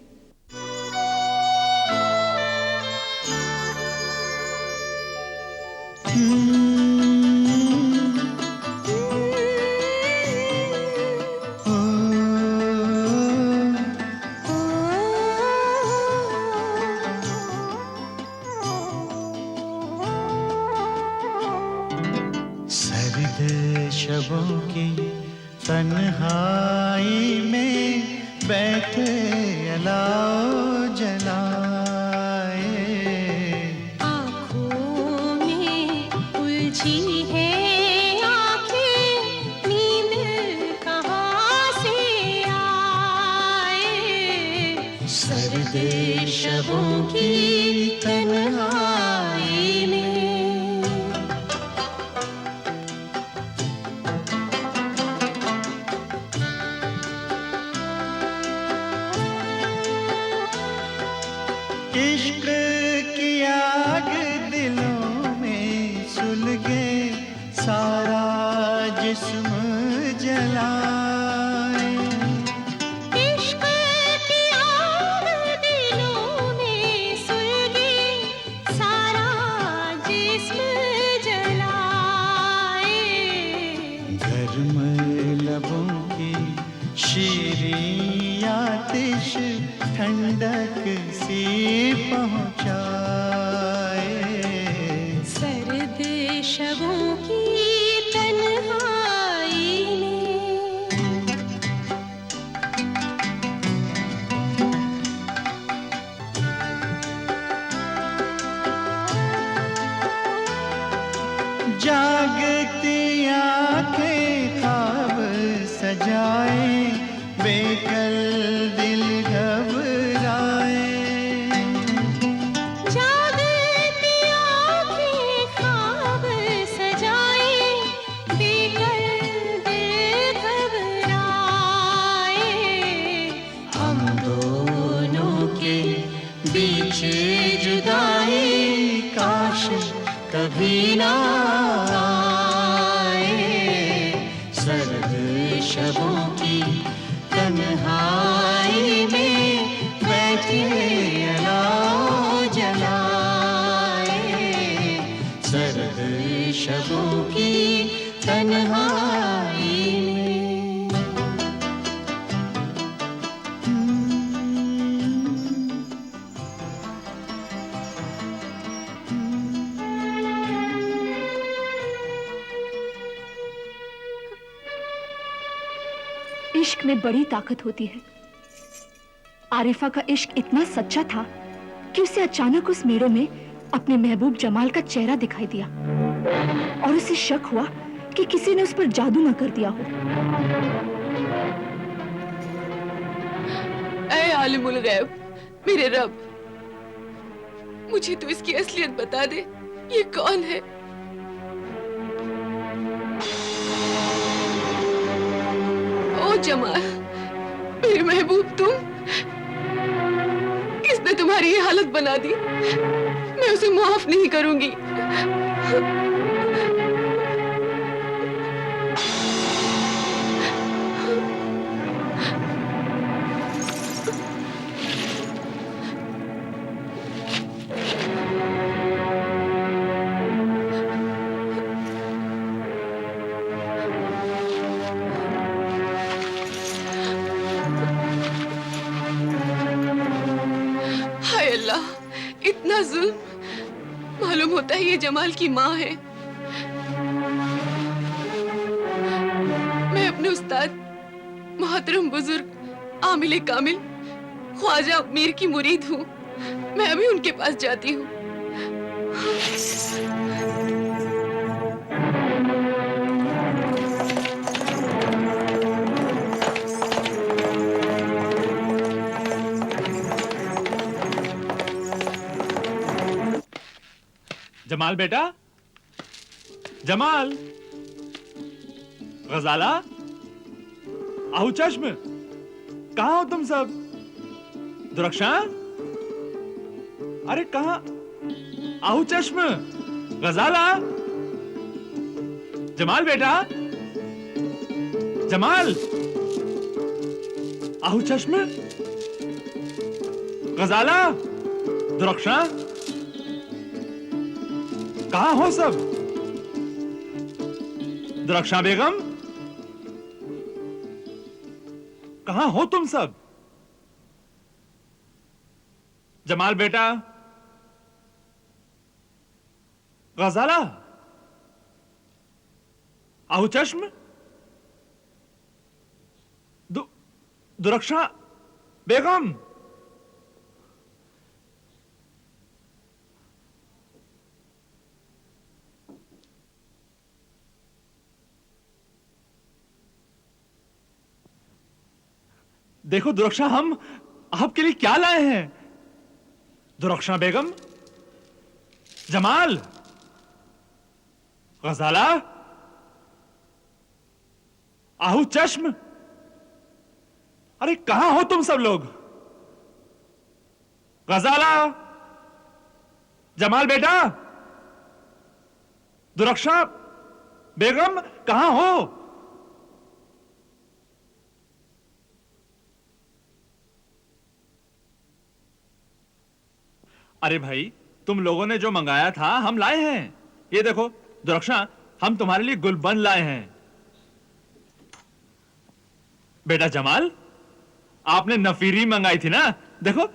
शबों की तन्हाई में बैठे अलाओ जलाए, आँखों में उलझी है आँखें, नींद कहाँ से आए। सर्द शबों की तन्हाई में इश्क की आग दिलों में सुलगे, सारा जिस्म जलाए। इश्क की आग दिलों में सुलगे, सारा जिस्म जलाए। गर्म लबों की शीरीं आतिश ठंडक सी पहुंचाए। सर्द शबों की तन्हाई में जागती आंखें ख्वाब सजाए, बेकल दिल घबराए। जागती आँखें ख्वाब सजाए, बेकल दिल घबराए। हम दोनों के बीच जुदाई काश कभी ना आए। सर्द शबों की तन्हाई में बैठे अलाओ जलाए। सर्द शबों की तन्हाई में इश्क में बड़ी ताकत होती है। आरिफा का इश्क इतना सच्चा था कि उसे अचानक उस मेड़े में अपने महबूब जमाल का चेहरा दिखाई दिया और उसे शक हुआ कि किसी ने उस पर जादू न कर दिया हो। ऐ आलिमुल गैब, मेरे रब, मुझे तो इसकी असलियत बता दे, ये कौन है? ओ जमाल, मेरे महबूब, तुम? किसने तुम्हारी ये हालत बना दी? मैं उसे माफ नहीं करूंगी। हाय अल्लाह, इतना जुल्म! मालूम होता है ये जमाल की माँ है। मैं अपने उस्ताद मोहतरम बुजुर्ग आमिल कामिल ख्वाजा मीर की मुरीद हूँ। मैं अभी उनके पास जाती हूँ। जमाल बेटा, जमाल, गजाला, आहू चश्म, कहाँ हो तुम सब? दुरक्षा, अरे कहाँ? आहू चश्म, गजाला, जमाल बेटा, जमाल, आहू चश्म, गजाला, दुरक्षा, कहाँ हो सब? दुरक्षा बेगम, कहाँ हो तुम सब? जमाल बेटा, गजाला, आहू चश्म, दुरक्षा बेगम। देखो दुरक्षा, हम आपके लिए क्या लाए हैं। दुरक्षा बेगम, जमाल, गजाला, आहू चश्म, अरे कहां हो तुम सब लोग? गजाला, जमाल बेटा, दुरक्षा बेगम, कहां हो? अरे भाई, तुम लोगों ने जो मंगाया था हम लाए हैं। ये देखो दुरक्षा, हम तुम्हारे लिए गुलबंद लाए हैं। बेटा जमाल, आपने नफीरी मंगाई थी ना, देखो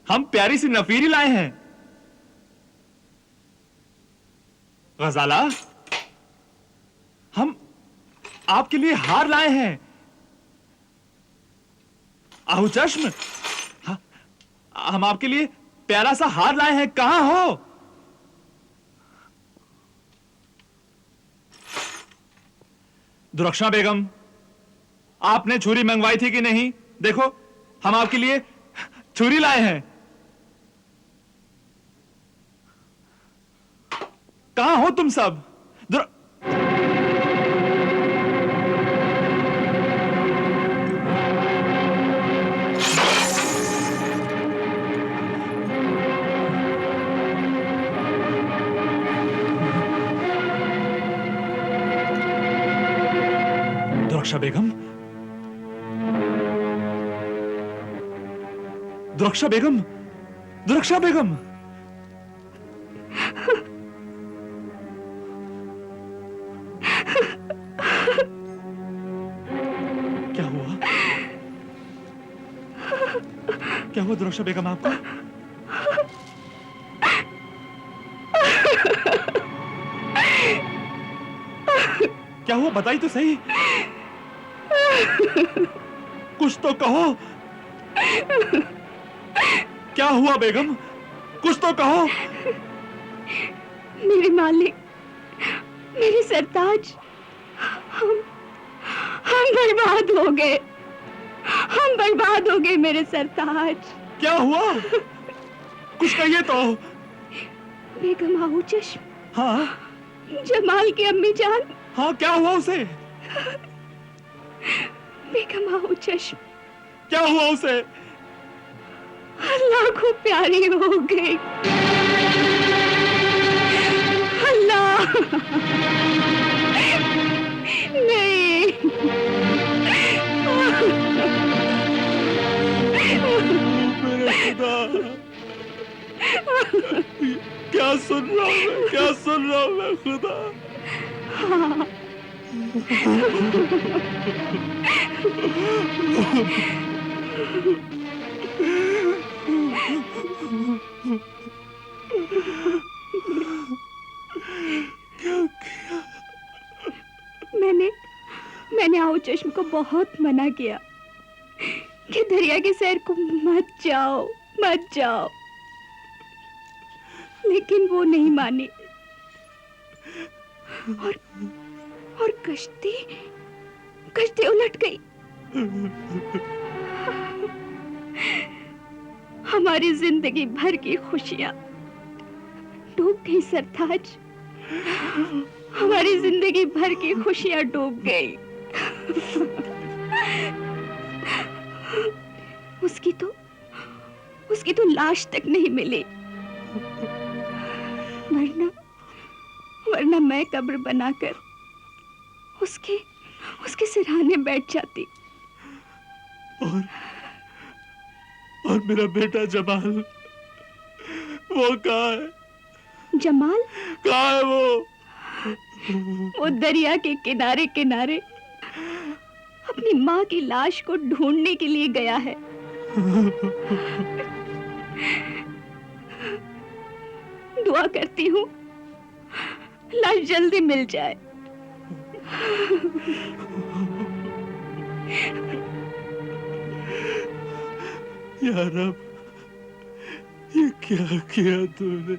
हम प्यारी सी नफीरी लाए हैं। गजाला, हम आपके लिए हार लाए हैं। आहू चश्म, हम आपके लिए प्यारा सा हार लाए हैं। कहां हो? दुरक्षा बेगम, आपने छुरी मंगवाई थी कि नहीं? देखो हम आपके लिए छुरी लाए हैं। कहां हो तुम सब? दुरक्षा बेगम, दुरक्षा बेगम, दुरक्षा बेगम, क्या हुआ? क्या हुआ दुरक्षा बेगम आपको? क्या हुआ बताइए तो सही, कुछ तो कहो। क्या हुआ बेगम, कुछ तो कहो। मेरे मालिक, मेरे सरताज, हम बर्बाद हो गए, हम बर्बाद हो गए मेरे सरताज। क्या हुआ, कुछ कहिए तो। बेगम आहू चश्म, हाँ जमाल की अम्मी जान। हाँ, क्या हुआ उसे? बेगम आहू चश्म, क्या हुआ उसे? अल्लाह को प्यारी हो गई। अल्लाह नहीं, मेरे खुदा, क्या सुन रहा हूँ मैं, क्या सुन रहा हूँ मैं खुदा। हाँ। क्या किया? मैंने आहू चश्म को बहुत मना किया कि दरिया के सैर को मत जाओ, मत जाओ, लेकिन वो नहीं मानी और कश्ती उलट गई। हमारी जिंदगी भर की खुशियां डूब गई सरताज। हमारी जिंदगी भर की खुशियां डूब गई। उसकी तो लाश तक नहीं मिली। वरना मैं कब्र बनाकर उसके सिरहाने बैठ जाती। और मेरा बेटा जमाल, वो कहाँ है? जमाल कहाँ है वो? वो दरिया के किनारे किनारे अपनी माँ की लाश को ढूंढने के लिए गया है। दुआ करती हूँ लाश जल्दी मिल जाए। या रब, ये क्या किया तूने?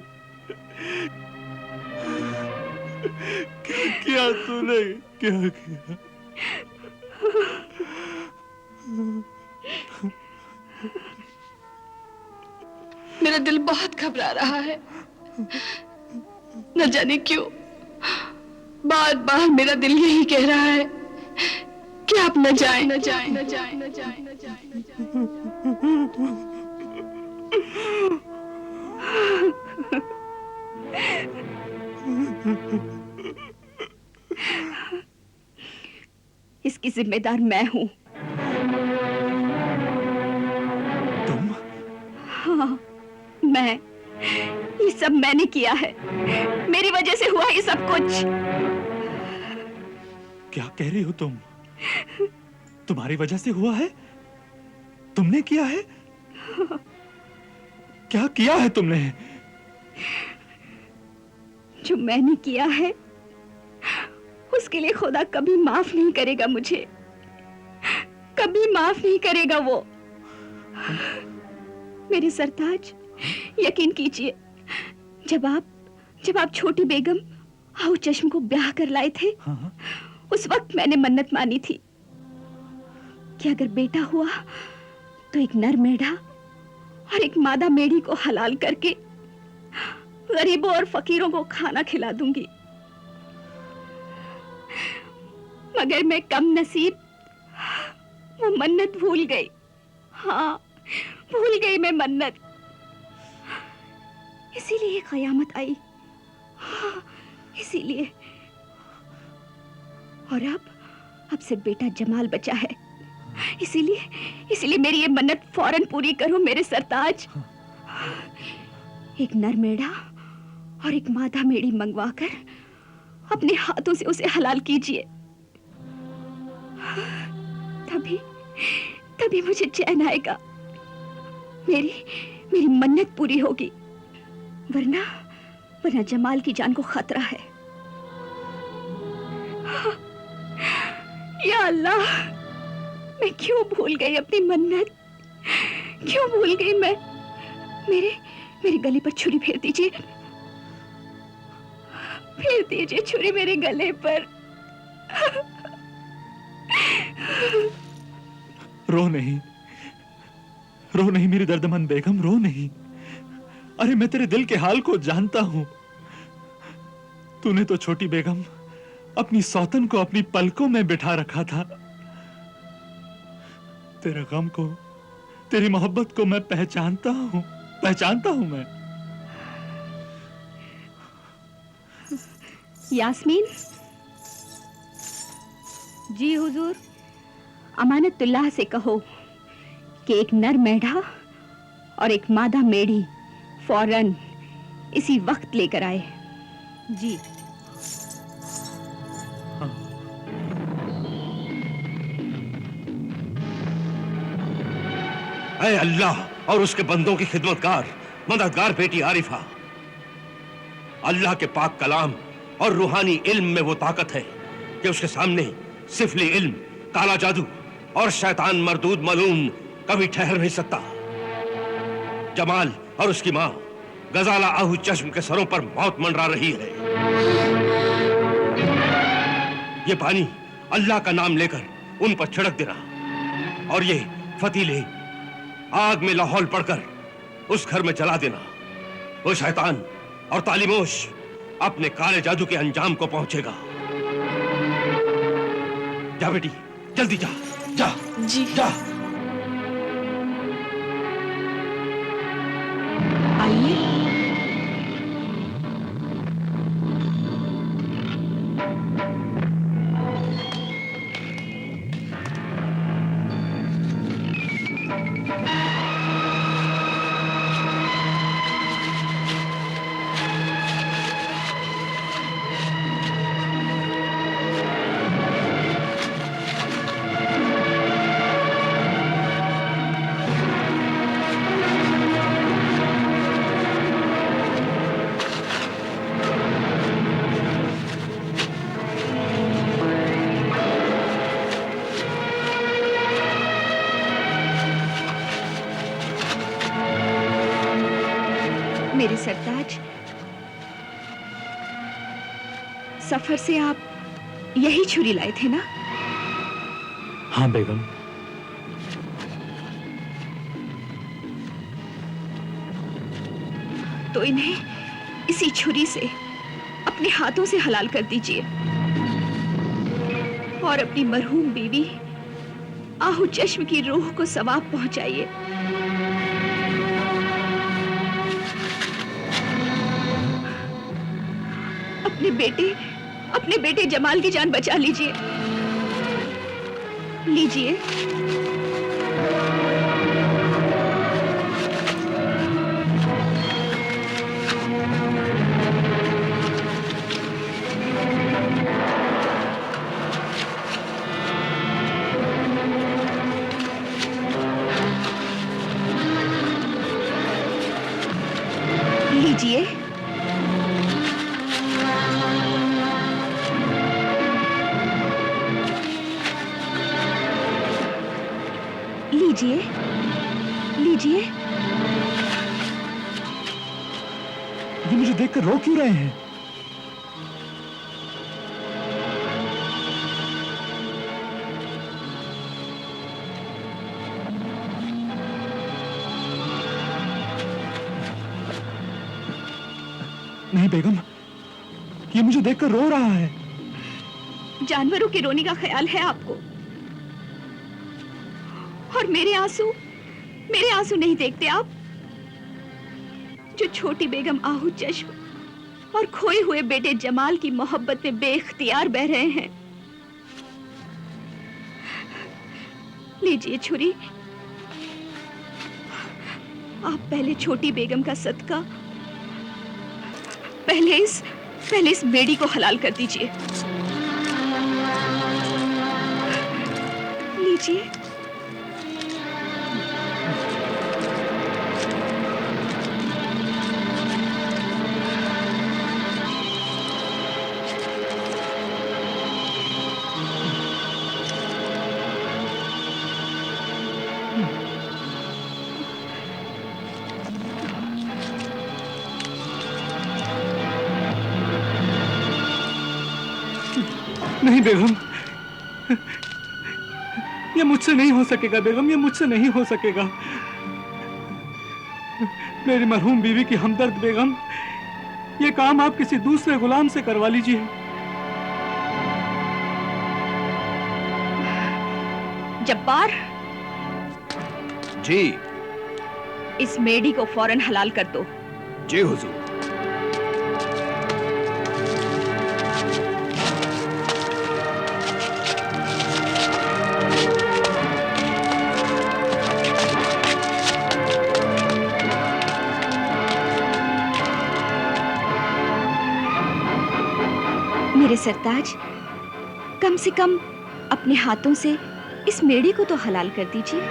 क्या किया तूने? क्या किया? मेरा दिल बहुत घबरा रहा है। न जाने क्यों बार बार मेरा दिल यही कह रहा है कि आप न जाएं, न जाएं, न जाएं, न जाएं, न जाएं, न जाएं। इसकी जिम्मेदार मैं हूं। तुम? हाँ, मैं। ये सब मैंने किया है। मेरी वजह से हुआ ये सब कुछ। क्या कह रही हो तुम? तुम्हारी वजह से हुआ है? तुमने किया है? क्या किया है तुमने? जो मैंने किया है उसके लिए खुदा कभी माफ नहीं करेगा मुझे। कभी माफ नहीं करेगा वो। मेरे सरताज, यकीन कीजिए, जब आप छोटी बेगम आओ चश्म को ब्याह कर लाए थे, उस वक्त मैंने मन्नत मानी थी कि अगर बेटा हुआ तो एक नर मेढ़ा और एक मादा मेढ़ी को हलाल करके गरीबों और फकीरों को खाना खिला दूंगी। मगर मैं कम नसीब वो मन्नत भूल गई। हाँ, भूल गई मैं मन्नत। इसीलिए कयामत आई। हाँ, इसीलिए। और अब से बेटा जमाल बचा है। इसीलिए मेरी ये मन्नत फौरन पूरी करो मेरे सरताज। एक नर मेढ़ा और एक मादा मेढ़ी मंगवाकर अपने हाथों से उसे हलाल कीजिए। तभी मुझे चैन आएगा। मेरी मन्नत पूरी होगी। वरना जमाल की जान को खतरा है। या अल्लाह, मैं क्यों भूल गई अपनी मन्नत? क्यों भूल गई मैं? मेरे गले पर छुरी फेर दीजिए। फेर दीजिए छुरी मेरे गले पर। रो नहीं मेरी दर्दमंद बेगम, रो नहीं। अरे मैं तेरे दिल के हाल को जानता हूं। तूने तो छोटी बेगम अपनी सौतन को अपनी पलकों में बिठा रखा था। तेरे गम को, तेरी मोहब्बत को मैं पहचानता हूं मैं। यास्मीन। जी हुजूर। अमानतुल्लाह से कहो कि एक नर मेढ़ा और एक मादा मेढ़ी फौरन इसी वक्त लेकर आए। जी। ऐ अल्लाह और उसके बंदों की खिदमतगार मददगार बेटी आरिफा, अल्लाह के पाक कलाम और रूहानी इल्म में वो ताकत है कि उसके सामने सिफली इल्म, काला जादू और शैतान मरदूद मलूम कभी ठहर नहीं सकता। जमाल और उसकी मां गजाला आहू चश्म के सरों पर मौत मंडरा रही है। ये पानी अल्लाह का नाम लेकर उन पर छिड़क देना और ये फतीले आग में लाहौल पड़कर उस घर में जला देना। वो शैतान और तालिमोश अपने काले जादू के अंजाम को पहुंचेगा। जा बेटी, जल्दी जा, जा जी जा। आइए। मेरे सरताज, सफर से आप यही छुरी लाए थे ना? हाँ बेगम। तो इन्हें इसी छुरी से अपने हाथों से हलाल कर दीजिए और अपनी मरहूम बीवी आहू चश्म की रूह को सवाब पहुंचाइए। अपने बेटे जमाल की जान बचा लीजिए। लीजिए। लीजिए। लीजिए, लीजिए। ये मुझे देखकर रो क्यों रहे हैं? नहीं बेगम, ये मुझे देखकर रो रहा है। जानवरों के रोने का ख्याल है आपको, और मेरे आंसू नहीं देखते आप, जो छोटी बेगम आहू चश्म और खोए हुए बेटे जमाल की मोहब्बत में बेख्तियार बह रहे हैं। लीजिए छुरी। आप पहले छोटी बेगम का सदका पहले इस बेड़ी को हलाल कर दीजिए। लीजिए। नहीं बेगम, ये मुझसे नहीं हो सकेगा बेगम, ये मुझसे नहीं हो सकेगा। मेरी मरहूम बीवी की हमदर्द बेगम, ये काम आप किसी दूसरे गुलाम से करवा लीजिए। जब्बार जी। इस मेडी को फौरन हलाल कर दो। जी हुजूर। मेरे सरताज, कम से कम अपने हाथों से इस मेढ़े को तो हलाल कर दीजिए,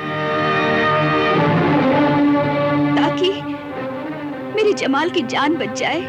ताकि मेरे जमाल की जान बच जाए।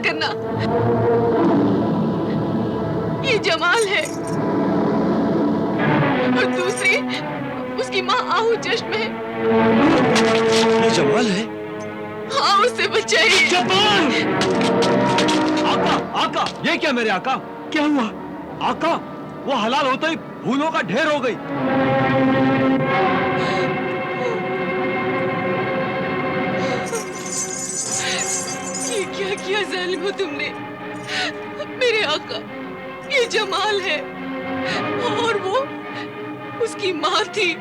करना। ये जमाल है और दूसरी उसकी माँ आहू चश्म है। ये जमाल है? हाँ, उससे बचाइए। जमाल! आका, आका, ये क्या मेरे आका? क्या हुआ? आका, वो हलाल होते ही फूलों का ढेर हो गई। ये क्या किया जालिमो तुमने? मेरे आका, ये जमाल है और वो उसकी माँ थी।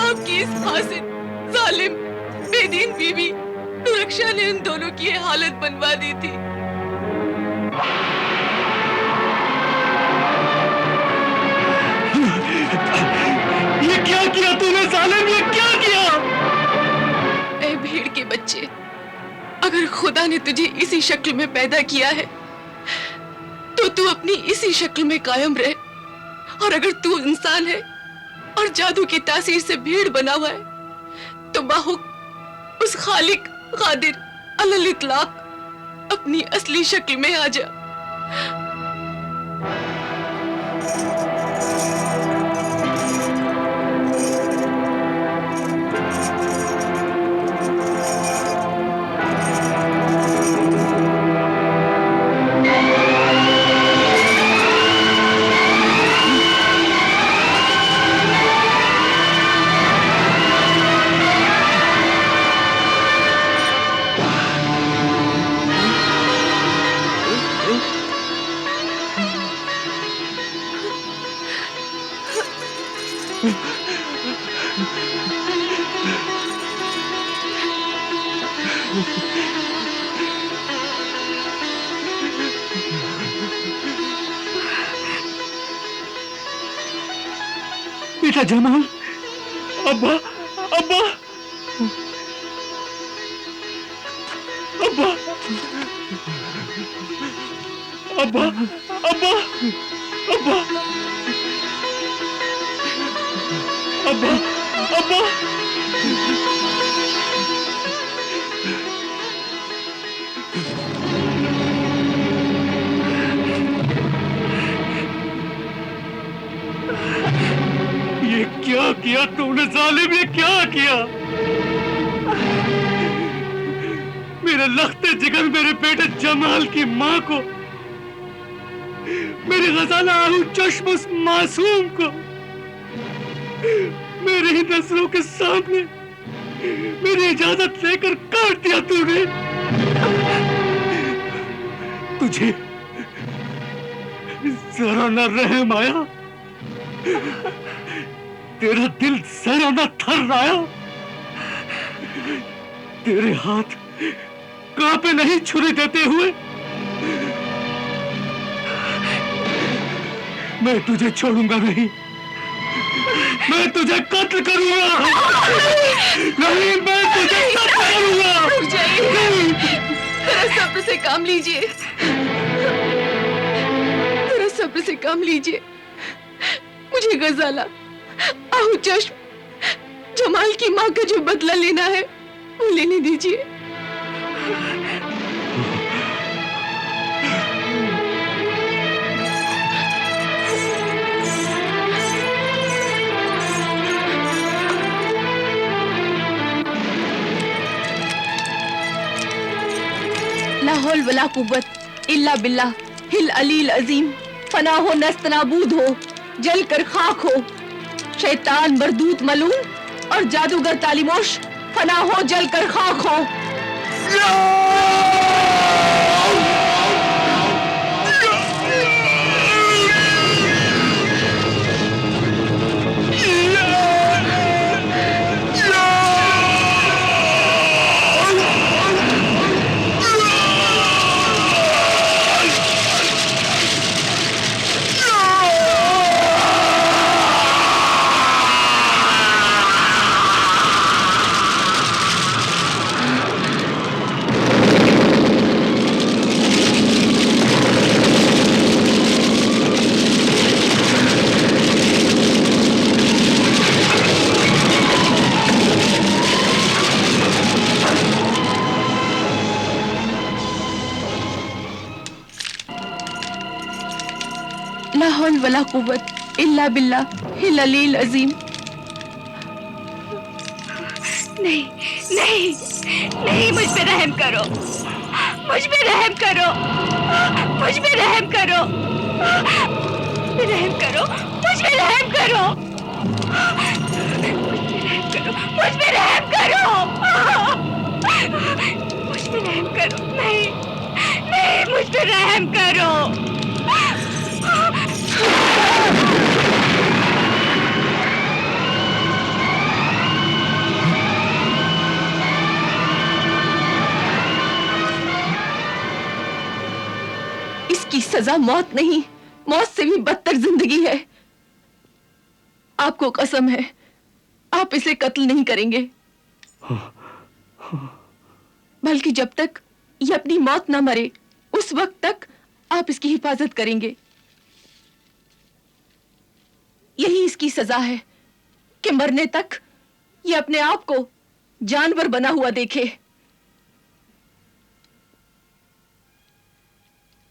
आपकी इस फासिद, जालिम, बेदीन बीवी नुरक्षा ने इन दोनों की ये हालत बनवा दी थी। ये क्या किया तूने जालिम? ये क्या किया? ऐ भीड़ के बच्चे, अगर खुदा ने तुझे इसी शक्ल में पैदा किया है तो तू अपनी इसी शक्ल में कायम रहे, और अगर तू इंसान है और जादू की तासीर से भीड़ बना हुआ है तो बाहुक उस खालिक कादिर अलल इतलाक अपनी असली शक्ल में आ जा। बेटा जमाल, अब्बा, अब्बा, अब्बा, अब्बा, अब्बा, अब्बा, अब्बा, अब्बा। ये क्या किया तूने जालिम? ये क्या किया? मेरे लख्ते जिगर मेरे बेटे जमाल की माँ को, मेरे गजाला आहू चश्म उस मासूम को मेरे ही नजरों के सामने मेरी इजाजत लेकर काट दिया तूने। तुझे जरा न रहम आया? तेरा दिल जरा न थर्राया? तेरे हाथ कांपे नहीं छुरी देते हुए? मैं तुझे छोड़ूंगा नहीं, मैं तुझे कत्ल करूंगा। नहीं, मैं तुझे कत्ल करूंगा। रुक जाइए, जरा सब्र से काम लीजिए, जरा सब्र से काम लीजिए। मुझे गजाला, आहू चश्म, जमाल की माँ का जो बदला लेना है वो लेने दीजिए। ला हौल वला कुव्वत इल्ला बिल्लाह हिल अलील अजीम। फना हो नस्त नाबूद हो, जल कर खाक हो, शैतान मरदूत मलून और जादूगर तालिमोश फना हो, जल कर खाक हो। वला कुव्वत इल्ला बिल्लाहिल अलील अजीम। नहीं नहीं नहीं, मुझ पे रहम करो, मुझ पे रहम करो, मुझ पे रहम करो, रहम करो, मुझ पे रहम करो, मुझ पे रहम करो, मुझ पे रहम करो, नहीं नहीं, मुझ पे रहम करो। इसकी सजा मौत नहीं, मौत से भी बदतर जिंदगी है। आपको कसम है, आप इसे कत्ल नहीं करेंगे, बल्कि जब तक ये अपनी मौत ना मरे उस वक्त तक आप इसकी हिफाजत करेंगे। यही इसकी सजा है कि मरने तक ये अपने आप को जानवर बना हुआ देखे।